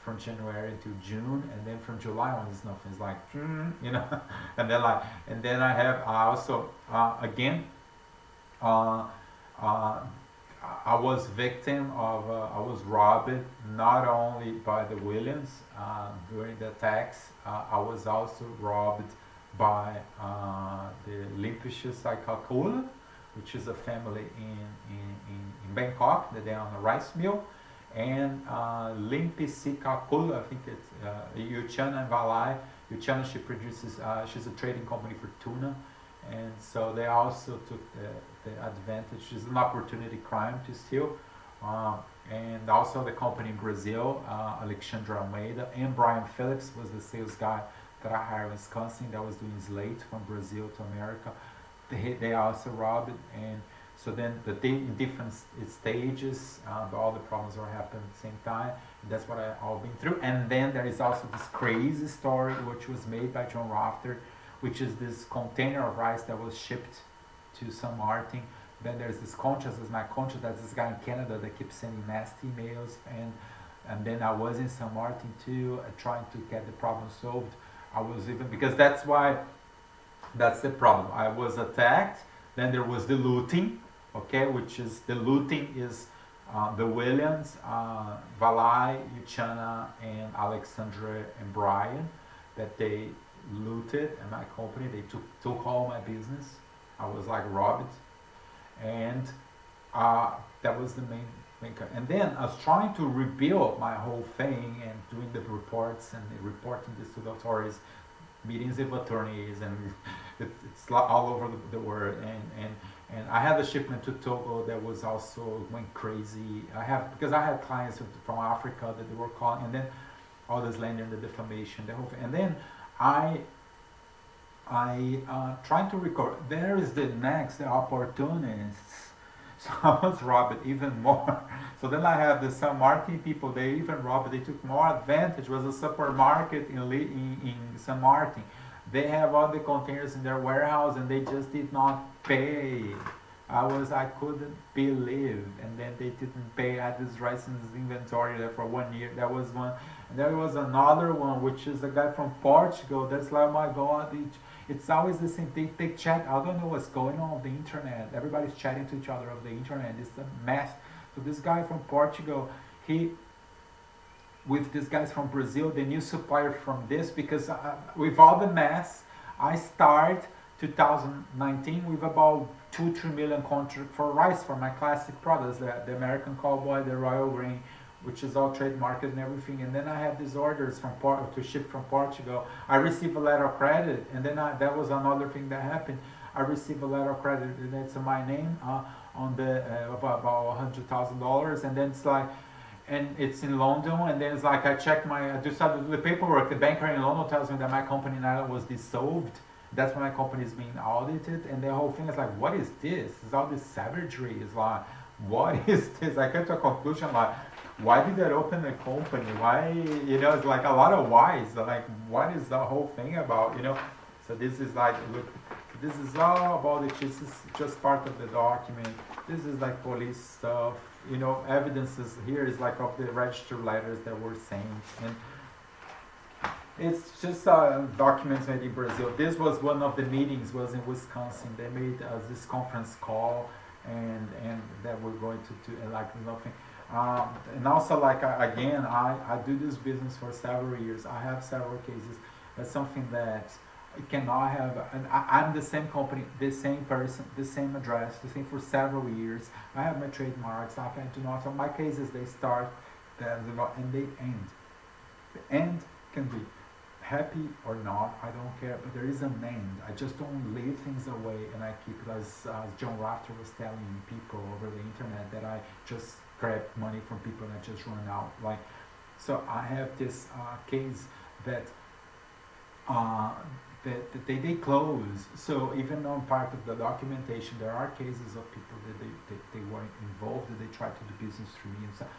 [SPEAKER 1] from January to June, and then from July on it's nothing. It's like you know, and then I have also again I was victim of I was robbed not only by the Williams during the attacks. I was also robbed by the Limpichus Saikakula, which is a family in Bangkok that they own a rice mill, and Limpisikakula, I think it's Yuchana and Valai. Yuchana, she produces, she's a trading company for tuna, and so they also took the advantage. It's an opportunity crime to steal. And also the company in Brazil, Alexandre Almeida, and Brian Felix was the sales guy that I hired in Wisconsin that was doing slate from Brazil to America. They also robbed it, and so then in different stages, all the problems are happening at the same time. And that's what I've been through. And then there is also this crazy story which was made by John Rafter, which is this container of rice that was shipped to San Martin. Then there's this consciousness, my conscious, that's this guy in Canada that keeps sending nasty emails, and then I was in San Martin too, trying to get the problem solved. I was even, because that's the problem. I was attacked, then there was the looting, okay, which is, the looting is the Williams, Valai, Yuchana, and Alexandre and Brian, that they looted in my company. They took all my business. I was like robbed. And that was the main and then I was trying to rebuild my whole thing and doing the reports and reporting this to the authorities, meetings with attorneys, and it's all over the world. And I had a shipment to Togo that was also went crazy. Because I had clients from Africa that they were calling, and then all this land and the defamation, the whole thing. And then I trying to recover. There is the next opportunists. So I was robbed even more. So then I have the San Martin people. They even robbed. They took more advantage. It was a supermarket in San Martin. They have all the containers in their warehouse, and they just did not pay. I couldn't believe. And then they didn't pay. I had this rice in this inventory there for 1 year. That was one. And there was another one, which is a guy from Portugal. That's like, oh my God, it's always the same thing. They chat. I don't know what's going on the internet. Everybody's chatting to each other on the internet. It's a mess. So this guy from Portugal, with these guys from Brazil, the new supplier from this, because with all the mess, I start 2019 with about 2-3 million contract for rice for my classic products, the American Cowboy, the Royal Grain, which is all trademarked and everything. And then I have these orders to ship from Portugal. I receive a letter of credit, and then that was another thing that happened. I received a letter of credit, and it's in my name on the about $100,000, and then it's like, and it's in London, and then it's like I just had the paperwork. The banker in London tells me that my company in Ireland was dissolved. That's when my company is being audited, and the whole thing is like, what is this? It's all this savagery. It's like, what is this? I came to a conclusion like, why did they open a company? Why, it's like a lot of whys. Like, what is the whole thing about, So this is like, look, this is all about it. This is just part of the document. This is like police stuff, evidences here is like of the registered letters that were sent. And it's just documents made in Brazil. This was one of the meetings, was in Wisconsin. They made this conference call, and that we're going to like nothing. And also, like, again, I do this business for several years. I have several cases. That's something that I cannot have. And I'm the same company, the same person, the same address, the same for several years. I have my trademarks. I do not. So my cases, they start, and they end. The end can be happy or not, I don't care, but there is an end. I just don't leave things away, and I keep it, as John Rafter was telling people over the internet, that I just grab money from people and I just run out. So I have this case that they close. So even on part of the documentation, there are cases of people that they weren't involved, that they tried to do business through me and stuff.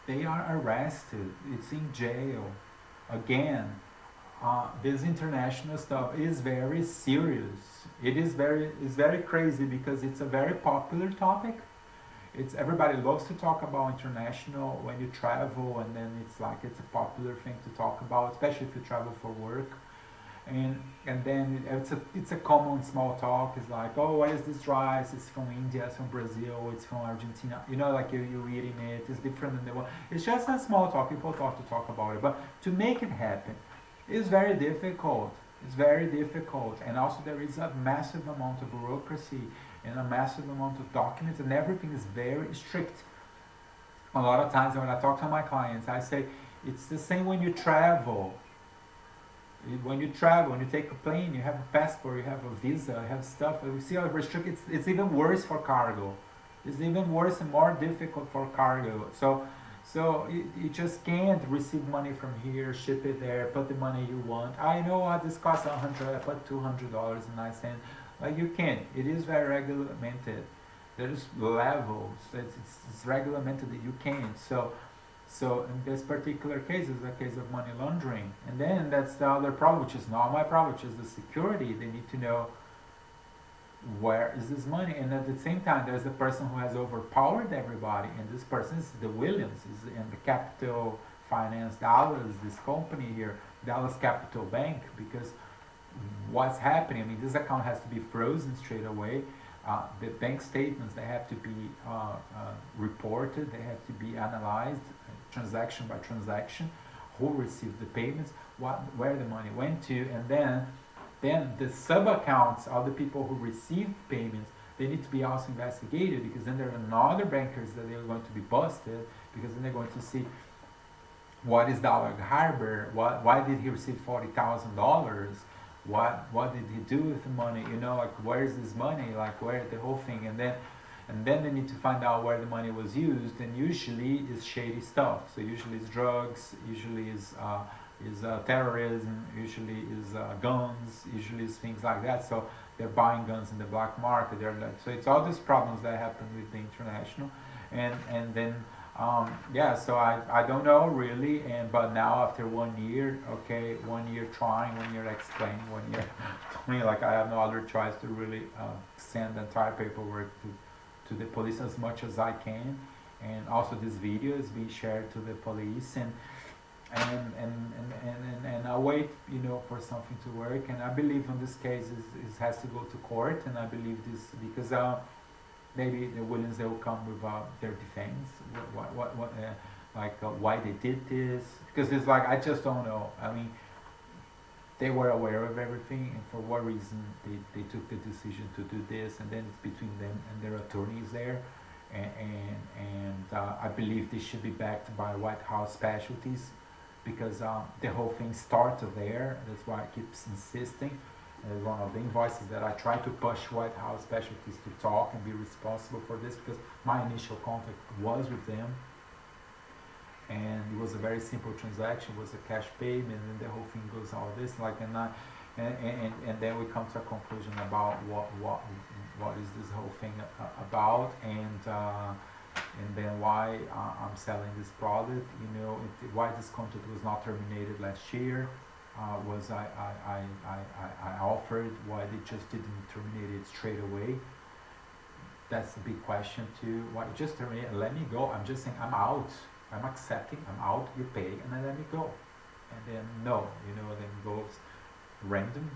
[SPEAKER 1] They are arrested. It's in jail. Again, this international stuff is very serious. It's very crazy because it's a very popular topic. It's everybody loves to talk about international when you travel, and then it's a popular thing to talk about, especially if you travel for work. And then it's a common small talk. It's like, oh, what is this rice? It's from India, it's from Brazil, it's from Argentina. You know, like you're eating it. It's different than the one. It's just a small talk. People talk about it, but to make it happen is very difficult. It's very difficult, and also there is a massive amount of bureaucracy and a massive amount of documents, and everything is very strict. A lot of times when I talk to my clients, I say it's the same when you travel. When you travel, when you take a plane, you have a passport, you have a visa, you have stuff. You see how restricted. It's even worse for cargo. It's even worse and more difficult for cargo. So you just can't receive money from here, ship it there, put the money you want. I know this costs $100. I put $200.09. Like you can't. It is very regulated. There's levels. It's regulated that you can't. So in this particular case, it's a case of money laundering. And then that's the other problem, which is not my problem, which is the security. They need to know where is this money. And at the same time, there's the person who has overpowered everybody. And this person is the Williams, is in the Capital Finance Dallas, this company here, Dallas Capital Bank, because what's happening, I mean, this account has to be frozen straight away. The bank statements, they have to be reported, they have to be analyzed, transaction by transaction, who received the payments, where the money went to, and then the sub-accounts of the people who received payments, they need to be also investigated, because then there are another bankers that they're going to be busted, because then they're going to see what is Dallas Harbor, why did he receive $40,000, what did he do with the money, you know, like where is this money, like where the whole thing, and then they need to find out where the money was used, and usually it's shady stuff. So usually it's drugs, usually is terrorism, usually is guns, usually is things like that. So they're buying guns in the black market. So it's all these problems that happen with the international, and then so I don't know really, but now after 1 year, okay, 1 year trying, 1 year explaining, 1 year doing, like I have no other choice to really send the entire paperwork to the police as much as I can, and also this video is being shared to the police, and I wait, you know, for something to work, and I believe in this case it has to go to court, and I believe this because maybe the Williams, they will come with their defense, why they did this, because it's like I just don't know. I mean, they were aware of everything, and for what reason they took the decision to do this, and then it's between them and their attorneys there, and I believe this should be backed by Whitehall Specialties, because the whole thing started there. That's why I keep insisting. One of the invoices that I try to push Whitehall Specialties to talk and be responsible for this, because my initial contact was with them, and it was a very simple transaction, it was a cash payment, and the whole thing goes all this, like, and then we come to a conclusion about what is this whole thing about, and then why I'm selling this product, you know, why this contract was not terminated last year. Was I offered, why they just didn't terminate it straight away? That's the big question too. Why just terminate and let me go? I'm just saying I'm out. I'm accepting. I'm out. You pay and then let me go. And then no, you know, then goes random.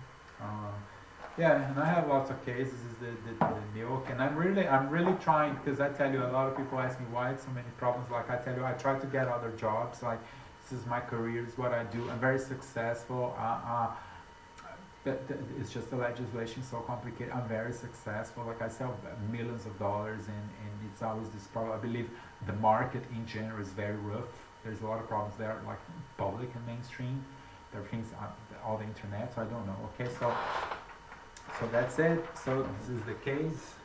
[SPEAKER 1] Yeah, and I have lots of cases. Is the milk, and I'm really trying, because I tell you, a lot of people ask me why so many problems. Like I tell you, I try to get other jobs. Like, this is my career, this is what I do. I'm very successful. It's just the legislation is so complicated. I'm very successful. Like I sell millions of dollars, and it's always this problem. I believe the market in general is very rough. There's a lot of problems there, like public and mainstream. There are things on all the internet, so I don't know. Okay, so that's it. So this is the case.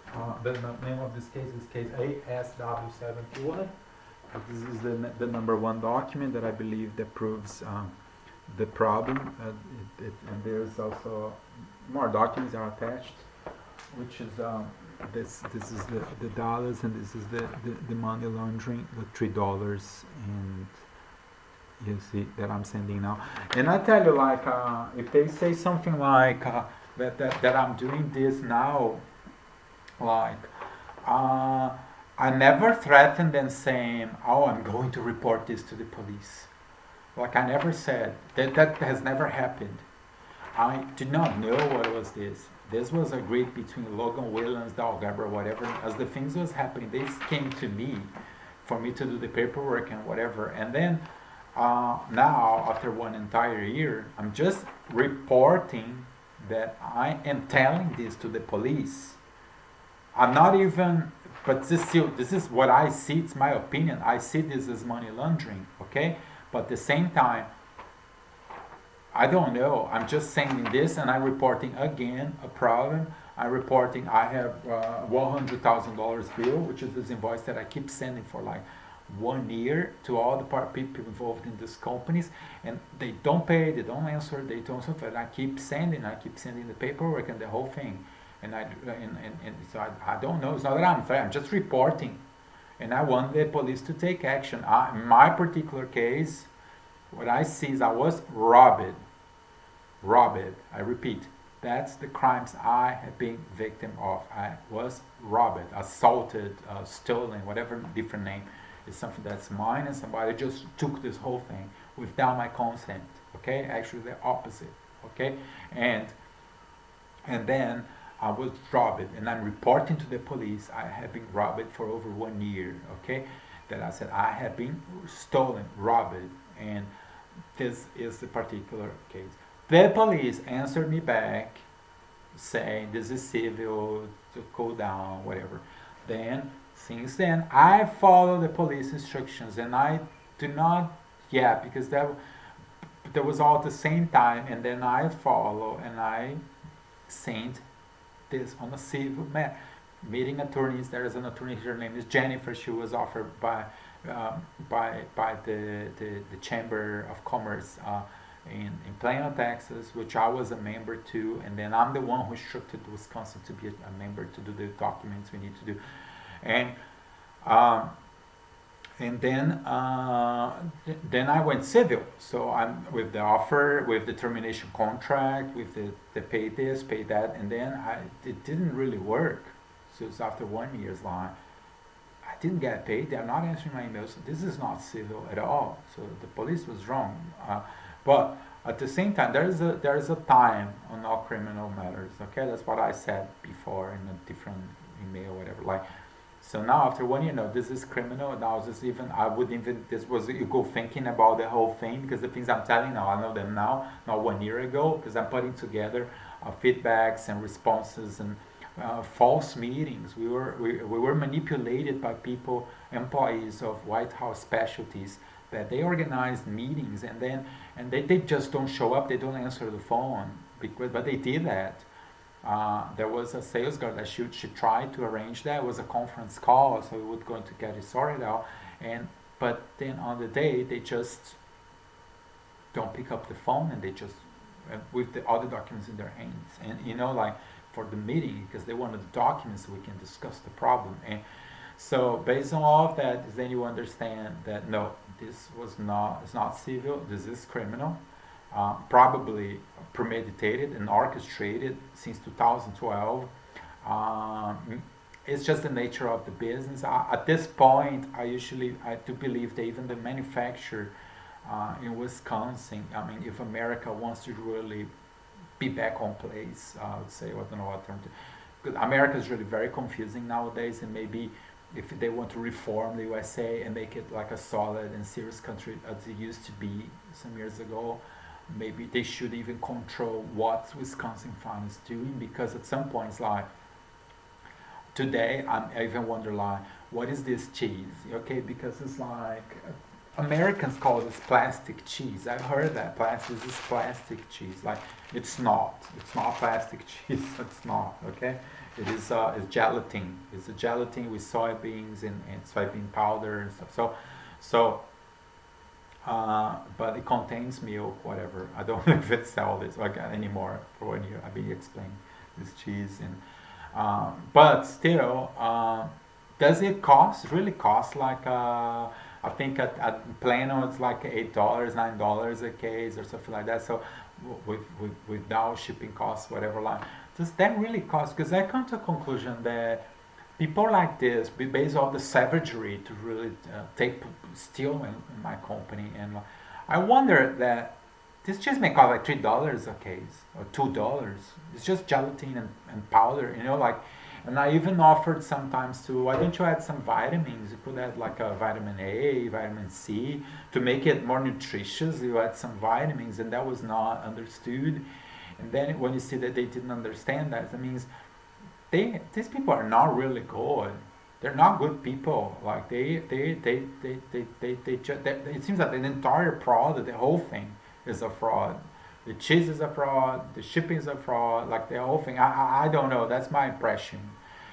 [SPEAKER 1] The name of this case is case ASW71. This is the number one document that I believe that proves the problem, and there's also more documents are attached, which is this is the dollars, and this is the money laundering, the $3, and you see that I'm sending now. And I tell you, like, if they say something like that I'm doing this now, like, I never threatened them saying, oh, I'm going to report this to the police. Like, I never said that. That has never happened. I did not know what was this. This was agreed between Logan Williams, Dalgabra, whatever. As the things was happening, they came to me for me to do the paperwork and whatever. And then now, after one entire year, I'm just reporting that I am telling this to the police. I'm not even, but this is what I see. It's my opinion. I see this as money laundering, okay? But at the same time, I don't know. I'm just sending this, and I'm reporting again a problem. I'm reporting I have $100,000 bill, which is this invoice that I keep sending for like 1 year to all the people involved in these companies, and they don't pay, they don't answer, they don't answer, and I keep sending the paperwork and the whole thing. And so I don't know. It's not that I'm fair. I'm just reporting, and I want the police to take action. In my particular case, what I see is I was robbed. I repeat, that's the crimes I have been victim of. I was robbed, assaulted, stolen, whatever different name. It's something that's mine, and somebody just took this whole thing without my consent. Okay, actually the opposite. Okay, and then I was robbed, and I'm reporting to the police. I have been robbed for over 1 year. Okay, that I said I have been stolen, robbed, and this is the particular case. The police answered me back saying this is civil, to cool down, whatever. Then, since then, I follow the police instructions, and I do not, because that was all at the same time, and then I follow, and I send this on a civil matter. Meeting attorneys, there is an attorney, her name is Jennifer. She was offered by the Chamber of Commerce in PLANO, Texas, which I was a member to, and then I'm the one who instructed Wisconsin to be a member to do the documents we need to do, and then I went civil. So I'm with the offer, with the termination contract, with the pay this, pay that, and then it didn't really work. So it's after 1 year's line. I didn't get paid. They're not answering my emails. This is not civil at all. So the police was wrong. But at the same time, there is a time on all criminal matters. Okay, that's what I said before in a different email, whatever. Like, so now after 1 year, no, this is criminal. Now this was you go thinking about the whole thing, because the things I'm telling now, I know them now, not 1 year ago, because I'm putting together feedbacks and responses and false meetings. We were manipulated by people, employees of Whitehall Specialties, that they organized meetings, and they just don't show up, they don't answer the phone, but they did that. There was a sales girl that she tried to arrange that. It was a conference call, so we were going to get it sorted out, but then on the day they just don't pick up the phone, and they just with the other documents in their hands, and like for the meeting, because they wanted the documents so we can discuss the problem. And so based on all of that, then you understand that no, it's not civil, this is criminal, probably premeditated and orchestrated since 2012. It's just the nature of the business. At this point, I do believe that even the manufacturer in Wisconsin, I mean, if America wants to really be back on place, I would say, I don't know what term to, because America is really very confusing nowadays, and maybe if they want to reform the USA and make it like a solid and serious country as it used to be some years ago, maybe they should even control what Wisconsin Fine is doing, because at some points, like today, I even wonder, like, what is this cheese? Okay, because it's like Americans call this plastic cheese. I've heard that this is plastic cheese. Like, it's not plastic cheese. It's not. Okay, it is it's gelatin. It's a gelatin with soybeans and soybean powder and stuff. So but it contains milk, whatever. I don't know if it's sell this like anymore. For 1 year, I've been explaining this cheese, and but still, does it cost? Really cost like I think at PLANO it's like $8, $9 a case or something like that. So without shipping costs, whatever, like, does that really cost? Because I come to a conclusion that people like this, based on the savagery to really steal in my company, and I wonder that this just may cost like $3 a case or $2. It's just gelatin and powder, like. And I even offered sometimes to, why don't you add some vitamins? You could add like a vitamin A, vitamin C, to make it more nutritious. You add some vitamins, and that was not understood. And then when you see that they didn't understand that means these people are not really good. They're not good people. Like it seems that the entire product, the whole thing, is a fraud. The cheese is a fraud. The shipping is a fraud. Like the whole thing. I don't know. That's my impression,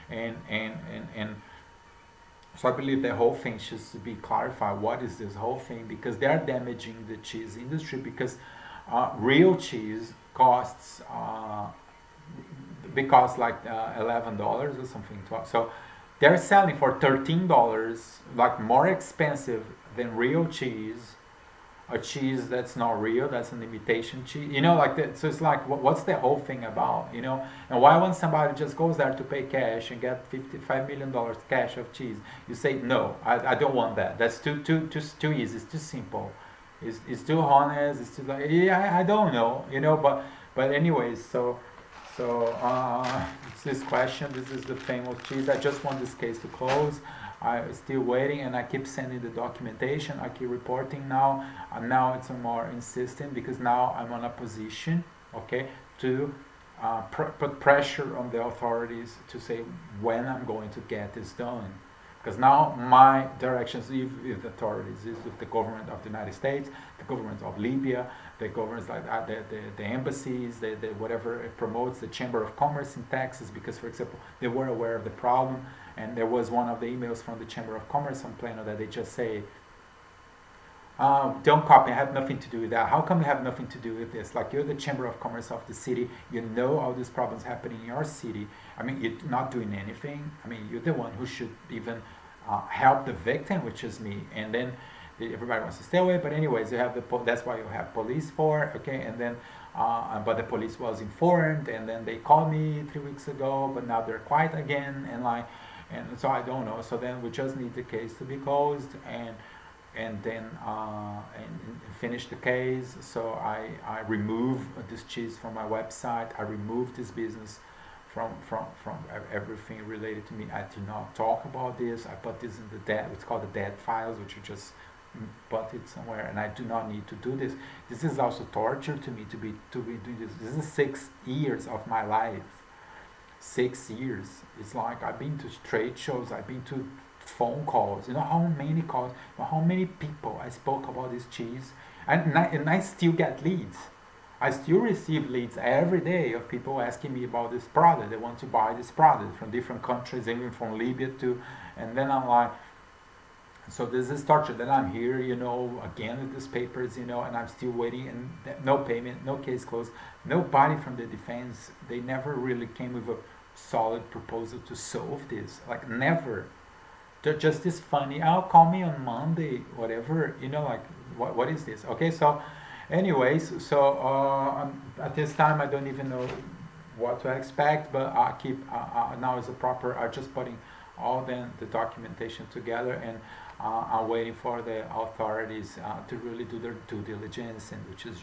[SPEAKER 1] and so I believe the whole thing should be clarified. What is this whole thing? Because they are damaging the cheese industry. Because real cheese costs like $11 or something. So they're selling for $13, like more expensive than real cheese. A cheese that's not real, that's an imitation cheese, like that. So it's like, what's the whole thing about, And why when somebody just goes there to pay cash and get $55 million cash of cheese, you say, no, I don't want that. That's too easy. It's too simple. It's too honest. It's too like, I don't know, but anyways, so it's this question. This is the famous cheese. I just want this case to close. I'm still waiting, and I keep sending the documentation. I keep reporting now, and now it's more insistent because now I'm on a position, okay, to put pressure on the authorities to say when I'm going to get this done. Because now my directions with the authorities is with the government of the United States, the government of Libya, the governments like the embassies, the whatever it promotes, the Chamber of Commerce in Texas, because, for example, they were aware of the problem. And there was one of the emails from the Chamber of Commerce on PLANO that they just say, don't copy, I have nothing to do with that. How come you have nothing to do with this? Like, you're the Chamber of Commerce of the city, you know all these problems happening in your city. I mean, you're not doing anything. I mean, you're the one who should even help the victim, which is me. And then everybody wants to stay away, but anyways, you have that's why you have police for, okay? And then, but the police was informed, and then they called me 3 weeks ago, but now they're quiet again, and so I don't know. So then we just need the case to be closed, and then finish the case. So I remove this cheese from my website. I remove this business from everything related to me. I do not talk about this. I put this in the dead. It's called the dead files, which you just put it somewhere. And I do not need to do this. This is also torture to me to be doing this. This is 6 years of my life. 6 years. It's like I've been to trade shows, I've been to phone calls. You know how many calls, how many people I spoke about this cheese, and I still get leads. I still receive leads every day of people asking me about this product. They want to buy this product from different countries, even from Libya too. And then I'm like, so this is torture. Then I'm here, again with these papers, and I'm still waiting, and no payment, no case closed. Nobody from the defense, they never really came with a solid proposal to solve this. Like, never. They're just this funny, call me on Monday, whatever, like, what is this? Okay, so anyways, so at this time I don't even know what to expect, but I keep, now is a proper, I'm just putting all the documentation together, and I'm waiting for the authorities to really do their due diligence, and which is,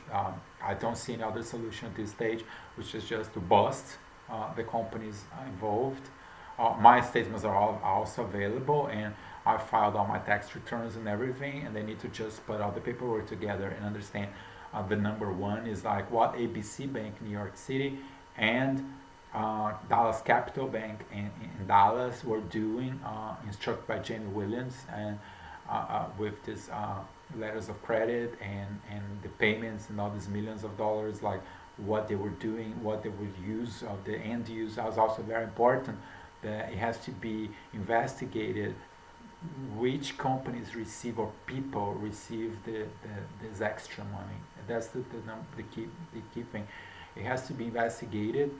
[SPEAKER 1] I don't see any other solution at this stage, which is just to bust the companies involved. My statements are also available, and I filed all my tax returns and everything, and they need to just put all the paperwork together and understand the number one is like what ABC Bank in New York City and Dallas Capital Bank in Dallas were doing, instructed by Jamie Williams, and with this letters of credit and the payments and all these millions of dollars, like what they were doing, what they would use of the end use. That was also very important, that it has to be investigated which companies receive or people receive this extra money. That's the key thing. It has to be investigated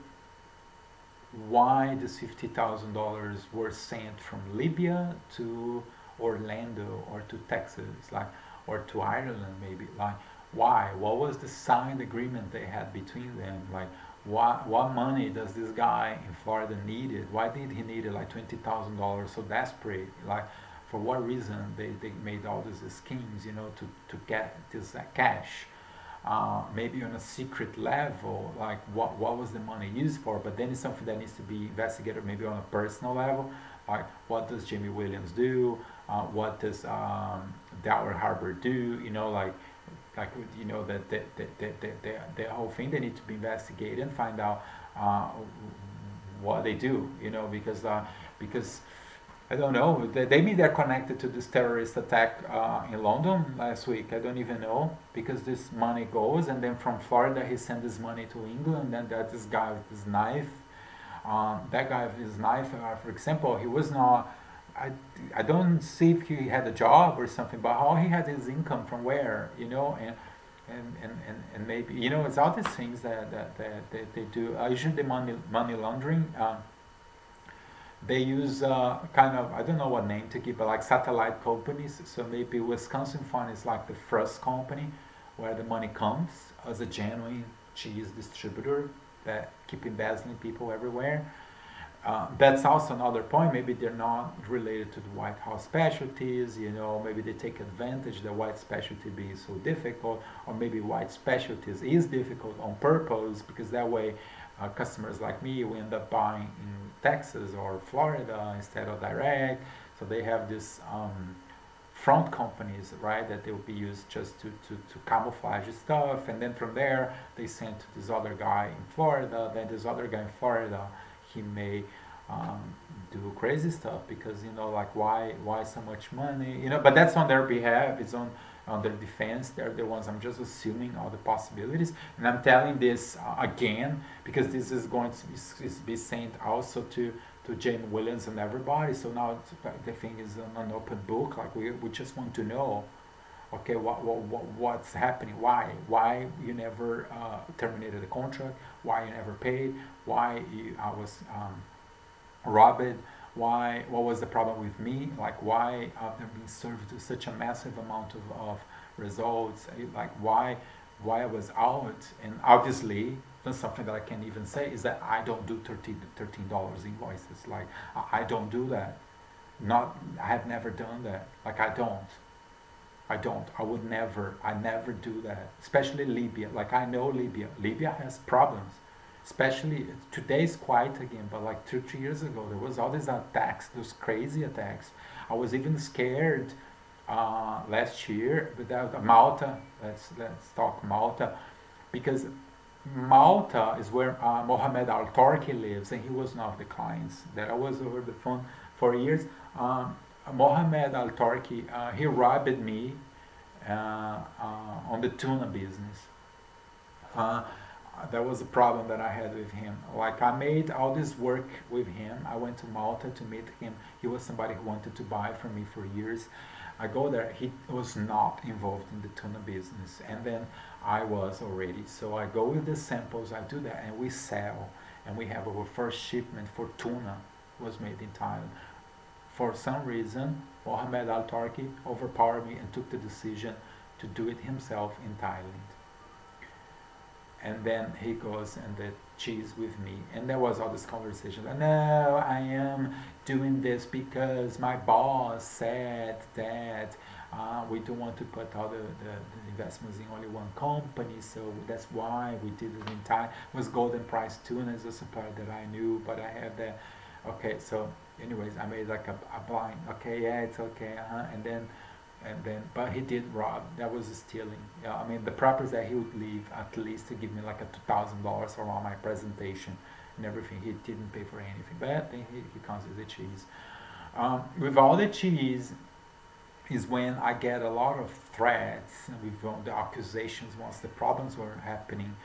[SPEAKER 1] why this $50,000 were sent from Libya to Orlando or to Texas, like, or to Ireland maybe. Like, why? What was the signed agreement they had between them? Like, what money does this guy in Florida needed? Why did he need it like $20,000 so desperate? Like, for what reason they made all these schemes, you know, to get this cash? Maybe on a secret level, like what was the money used for? But then it's something that needs to be investigated, maybe on a personal level, like what does Jamie Williams do? What does Dallas Harbor do? You know, like you know, that the whole thing, they need to be investigated and find out what they do. You know, because I don't know. Maybe they're connected to this terrorist attack in London last week. I don't even know, because this money goes, and then from Florida he sent this money to England, and that this guy with his knife, that guy with his knife, for example, he was not. I don't see if he had a job or something, but how he had his income from where, you know, and maybe, you know, it's all these things that they do. Usually the money laundering. They use kind of, I don't know what name to give, but like satellite companies. So maybe Wisconsin Fund is like the first company where the money comes as a genuine cheese distributor that keep embezzling people everywhere. That's also another point. Maybe they're not related to the Whitehall Specialties, you know, maybe they take advantage that White Specialty being so difficult, or maybe White Specialties is difficult on purpose, because that way customers like me, we end up buying in Texas or Florida instead of direct. So they have this front companies, right, that they will be used just to camouflage stuff, and then from there they send to this other guy in Florida. Then this other guy in Florida, he may do crazy stuff, because, you know, like why so much money, you know, but that's on their behalf. It's on their defense. They're the ones. I'm just assuming all the possibilities, and I'm telling this again because this is going to be sent also to Jamie Williams and everybody. So now the thing is an open book. Like we just want to know, okay, what's happening? Why you never terminated the contract? Why you never paid? Why I was robbed? Why? What was the problem with me? Like why I've been served such a massive amount of results? Like why I was out? And obviously, that's something that I can't even say is that I don't do $13 invoices. Like I don't do that. I have never done that. Like I don't. I would never. I never do that. Especially Libya. Like I know Libya. Libya has problems. Especially today's quiet again, but like 2-3 years ago, there was all these attacks, those crazy attacks. I was even scared last year without Malta. Let's talk Malta, because Malta is where Mohammed Al-Turki lives, and he was one of the clients that I was over the phone for years. Mohammed Al-Turki, he robbed me on the tuna business. That was a problem that I had with him. Like I made all this work with him. I went to Malta to meet him. He was somebody who wanted to buy from me for years. I go there. He was not involved in the tuna business, and then I was already. So I go with the samples. I do that, and we sell. And we have our first shipment for tuna was made in Thailand. For some reason, Mohammed Al-Turki overpowered me and took the decision to do it himself in Thailand. And then he goes and the cheese with me, and there was all this conversation. No, I am doing this because my boss said that we don't want to put all the investments in only one company, so that's why we did it in Thai. It was Golden Price Tuna as a supplier that I knew, but I had that. Okay, so anyways, I made like a blind. Okay, yeah, it's okay, and then, but he did rob. That was stealing. I mean, the properties that he would leave at least to give me like a $2,000 for all my presentation and everything. He didn't pay for anything, but then he comes with the cheese. With all the cheese is when I get a lot of threats with the accusations once the problems were happening.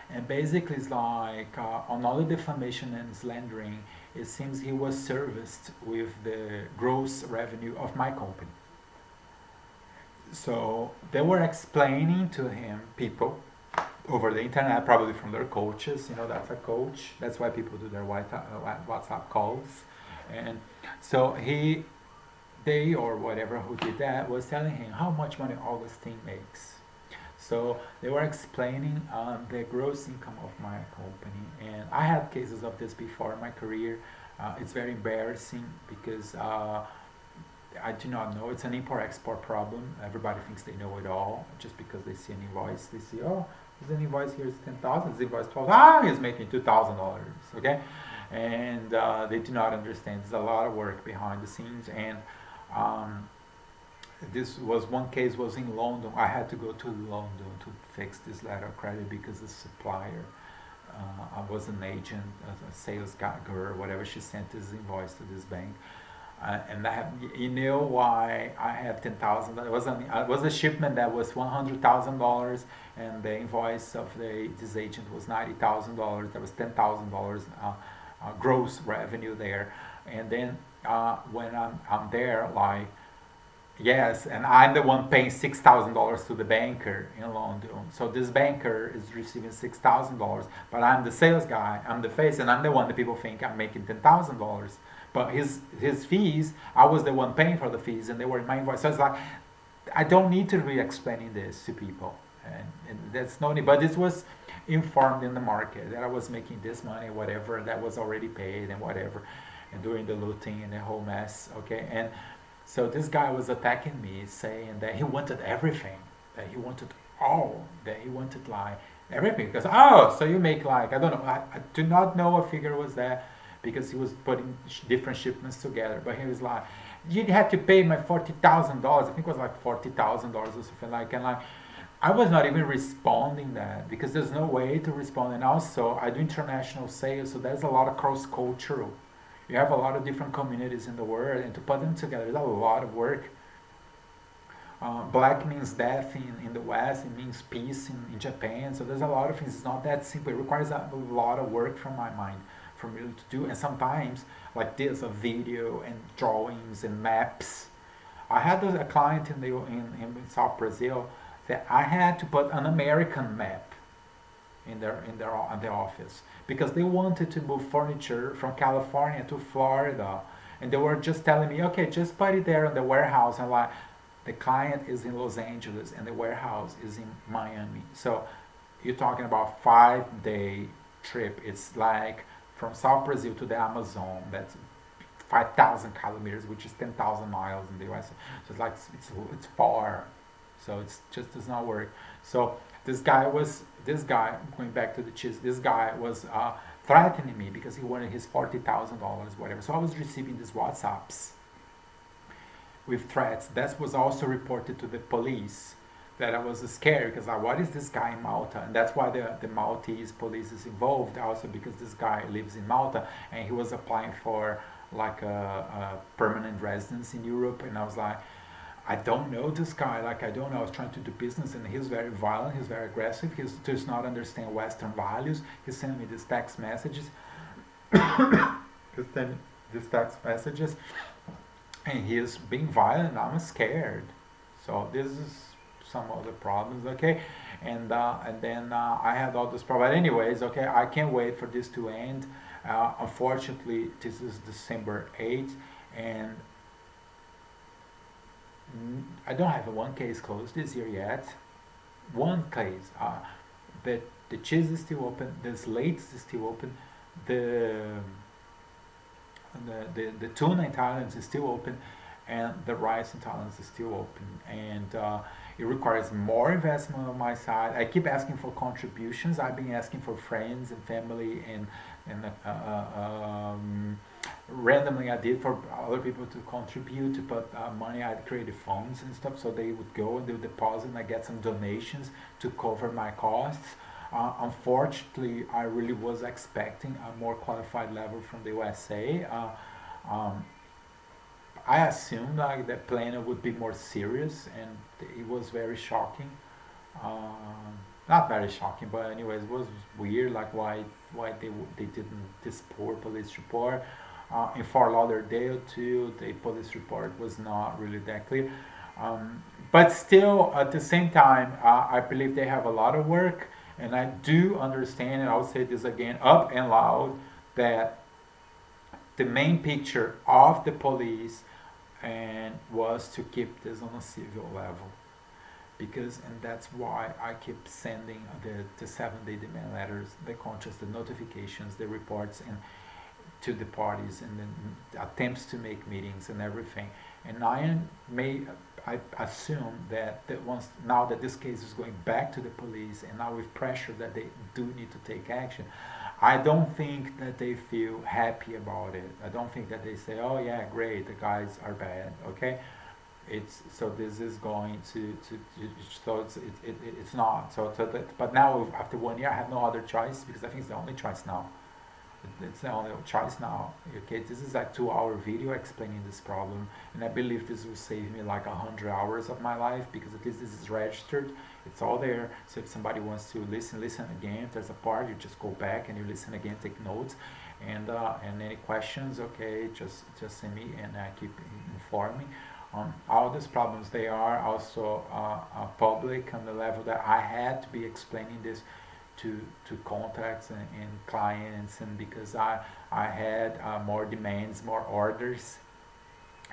[SPEAKER 1] And basically it's like on all the defamation and slandering, it seems he was serviced with the gross revenue of my company. So they were explaining to him, people over the internet, probably from their coaches, that's a coach, that's why people do their WhatsApp calls. And so they or whatever who did that was telling him how much money Augustin makes. So they were explaining the gross income of my company, and I had cases of this before in my career. It's very embarrassing because I do not know. It's an import-export problem. Everybody thinks they know it all just because they see an invoice. They see, oh, there's an invoice here, it's 10,000. This invoice 12. He's making $2,000. Okay, and they do not understand. There's a lot of work behind the scenes, and this was one case was in London. I had to go to London to fix this letter of credit because the supplier, I was an agent, a sales girl, whatever. She sent this invoice to this bank. And I have, why I have 10,000. It was a shipment that was $100,000, and the invoice of this agent was $90,000. There was $10,000 gross revenue there. And then when I'm there, like, yes, and I'm the one paying $6,000 to the banker in London. So this banker is receiving $6,000, but I'm the sales guy, I'm the face, and I'm the one that people think I'm making $10,000. But his fees, I was the one paying for the fees, and they were in my invoice. So it's like, I don't need to be explaining this to people, and that's no need. But this was informed in the market that I was making this money, whatever, that was already paid and whatever, and doing the looting and the whole mess. Okay, and so this guy was attacking me, saying that he wanted everything, that he wanted all, that he wanted like everything. Because, so you make like, I don't know, I do not know what figure was that, because he was putting different shipments together. But he was like, you had to pay my $40,000. I think it was like $40,000 or something like, and like, I was not even responding that because there's no way to respond. And also, I do international sales, so there's a lot of cross-cultural. You have a lot of different communities in the world, and to put them together is a lot of work. Black means death in the West, it means peace in Japan, so there's a lot of things. It's not that simple. It requires a lot of work from my mind for me to do, and sometimes, like this, a video and drawings and maps. I had a client in South Brazil that I had to put an American map in their office because they wanted to move furniture from California to Florida, and they were just telling me, okay, just put it there in the warehouse. And like, the client is in Los Angeles and the warehouse is in Miami, so you're talking about 5-day trip. It's like from South Brazil to the Amazon. That's 5,000 kilometers, which is 10,000 miles in the US. So it's like it's far. So it's just does not work. So this guy going back to the cheese. This guy was threatening me because he wanted his $40,000, whatever. So I was receiving these WhatsApps with threats. That was also reported to the police. That I was scared because what is this guy in Malta? And that's why the Maltese police is involved also, because this guy lives in Malta and he was applying for like a permanent residence in Europe. And I was like, I don't know this guy, like I don't know. I was trying to do business, and he's very violent, he's very aggressive, he does not understand Western values. He's sending me these text messages. And he is being violent, and I'm scared. So this is some of the problems, okay? And then I had all this problem. But anyways, okay, I can't wait for this to end. Unfortunately, this is December 8th, and I don't have one case closed this year yet. One case. The cheese is still open. The slates is still open. The tuna in Thailand is still open, and the rice in Thailand is still open. And it requires more investment on my side. I keep asking for contributions. I've been asking for friends and family, and randomly I did for other people to contribute, to put money. I created funds and stuff, so they would go and do deposit, and I get some donations to cover my costs. Unfortunately, I really was expecting a more qualified level from the USA. I assumed like that PLANO would be more serious, and it was very shocking. not very shocking, but anyways, it was weird. Like why they didn't this poor police report. In Fort Lauderdale too, the police report was not really that clear. But still, at the same time, I believe they have a lot of work, and I do understand, and I'll say this again up and loud, that the main picture of the police and was to keep this on a civil level. Because, and that's why I keep sending the 7-day demand letters, the contracts, the notifications, the reports, and to the parties, and then attempts to make meetings and everything. And I assume that once now that this case is going back to the police, and now with pressure that they do need to take action, I don't think that they feel happy about it. I don't think that they say, "Oh yeah, great, the guys are bad." Okay, so this is going to so it's not so that, but now after 1 year I have no other choice, because I think it's the only choice now. It's the only choice now. Okay, this is like 2-hour video explaining this problem, and I believe this will save me like 100 hours of my life, because at least this is registered. It's all there. So if somebody wants to listen again. If there's a part, you just go back and you listen again, take notes, and any questions, okay, just send me, and I keep informing. All these problems, they are also public on the level that I had to be explaining this to contacts and clients, and because I had more demands, more orders,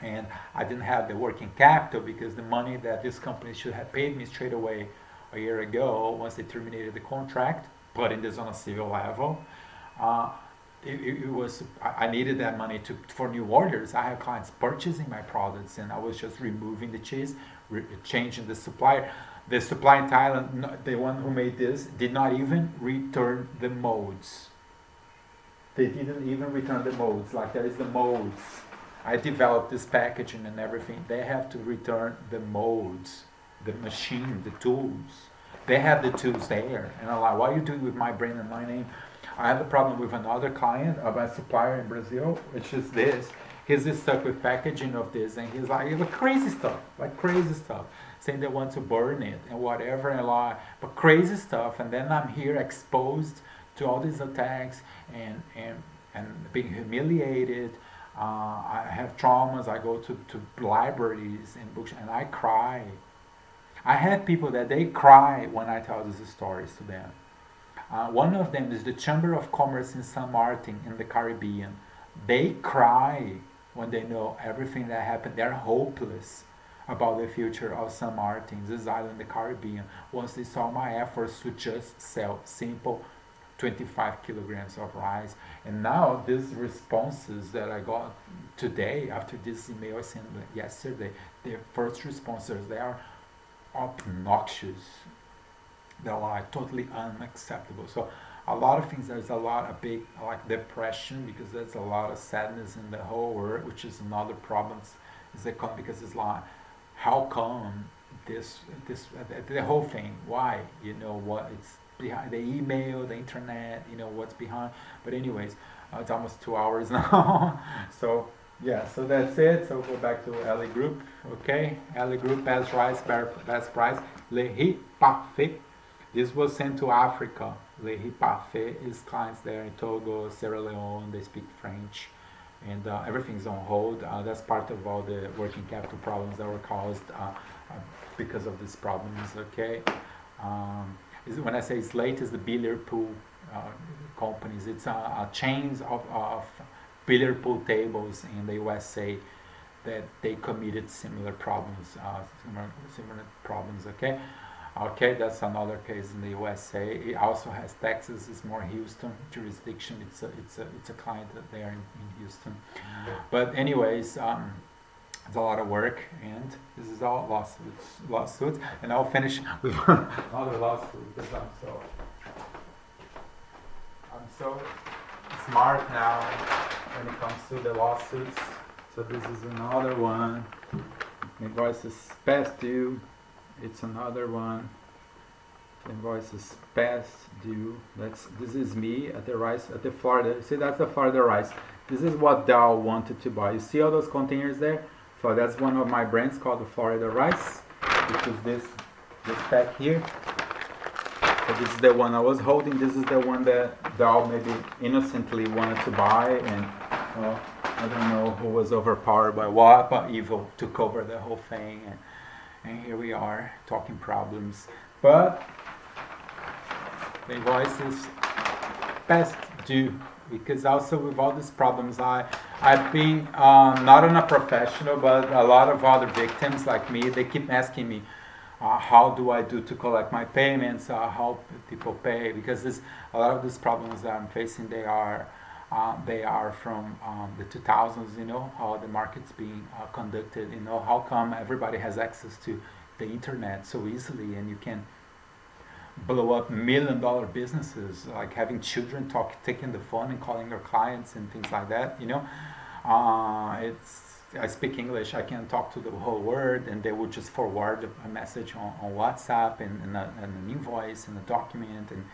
[SPEAKER 1] and I didn't have the working capital, because the money that this company should have paid me straight away a year ago, once they terminated the contract, putting this on a civil level, it was, I needed that money for new orders. I had clients purchasing my products, and I was just removing the cheese, changing the supplier. The supply in Thailand, the one who made this, did not even return the molds. They didn't even return the molds. Like, there is the molds. I developed this packaging and everything. They have to return the molds, the machine, the tools. They have the tools there. And I'm like, what are you doing with my brand and my name? I had a problem with another client, of a supplier in Brazil, which is this. He's just stuck with packaging of this, and he's like, crazy stuff, saying they want to burn it and whatever, and like, but crazy stuff. And then I'm here exposed to all these attacks and being humiliated. I have traumas. I go to libraries and books, and I cry. I have people that they cry when I tell these stories to them. One of them is the Chamber of Commerce in San Martin in the Caribbean. They cry when they know everything that happened. They're hopeless about the future of San Martin, this island in the Caribbean, once they saw my efforts to just sell simple 25 kilograms of rice. And now these responses that I got today, after this email I sent yesterday, the first responses, they are obnoxious. They're like totally unacceptable. So a lot of things, there's a lot of big like depression, because there's a lot of sadness in the whole world, which is another problem. Is because it's like, how come this the whole thing? Why? You know what? It's behind the email, the internet. You know what's behind. But anyways, it's almost 2 hours now. So yeah, so that's it. So go back to LEGroup. Okay, LEGroup, best price, Le Parfait. This was sent to Africa. Le Parfait is clients there in Togo, Sierra Leone. They speak French, and everything's on hold. That's part of all the working capital problems that were caused because of these problems. Okay, when I say it's late, it's the billiard pool companies. It's a chains of billiard pool tables in the USA that they committed similar problems. Similar problems. Okay. Okay, that's another case in the USA. It also has Texas. It's more Houston jurisdiction. It's a client there in Houston. But anyways, it's a lot of work, and this is all lawsuits. And I'll finish with another lawsuit, because I'm so smart now when it comes to the lawsuits. So this is another one. Invoices past due. It's another one. Invoices past due. This is me at the Florida. See, that's the Florida rice. This is what Dow wanted to buy. You see all those containers there? So that's one of my brands called the Florida rice, which is this pack here. So This is the one I was holding. This is the one that Dal maybe innocently wanted to buy, and I don't know who was overpowered by what, but evil took over the whole thing, and here we are talking problems. But the invoice is past due, because also with all these problems, I've been not on a professional, but a lot of other victims like me, they keep asking me, how do I do to collect my payments, how people pay, because a lot of these problems that I'm facing, they are from the 2000s, you know, how the market's being conducted, you know, how come everybody has access to the internet so easily, and you can blow up $1 million businesses, like having children taking the phone and calling their clients and things like that, you know. I speak English, I can talk to the whole world, and they would just forward a message on WhatsApp and an invoice and a document, and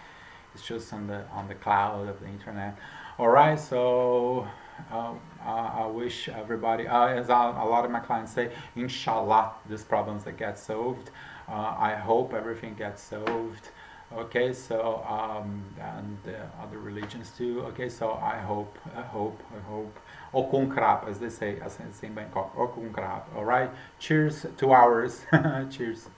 [SPEAKER 1] it's just on the cloud of the internet. All right, so I wish everybody, as a lot of my clients say, inshallah, these problems that get solved. I hope everything gets solved. Okay, so and other religions too. Okay, so I hope. Okunkrap, as they say in Bangkok. Okunkrap. All right. Cheers. 2 hours. Cheers.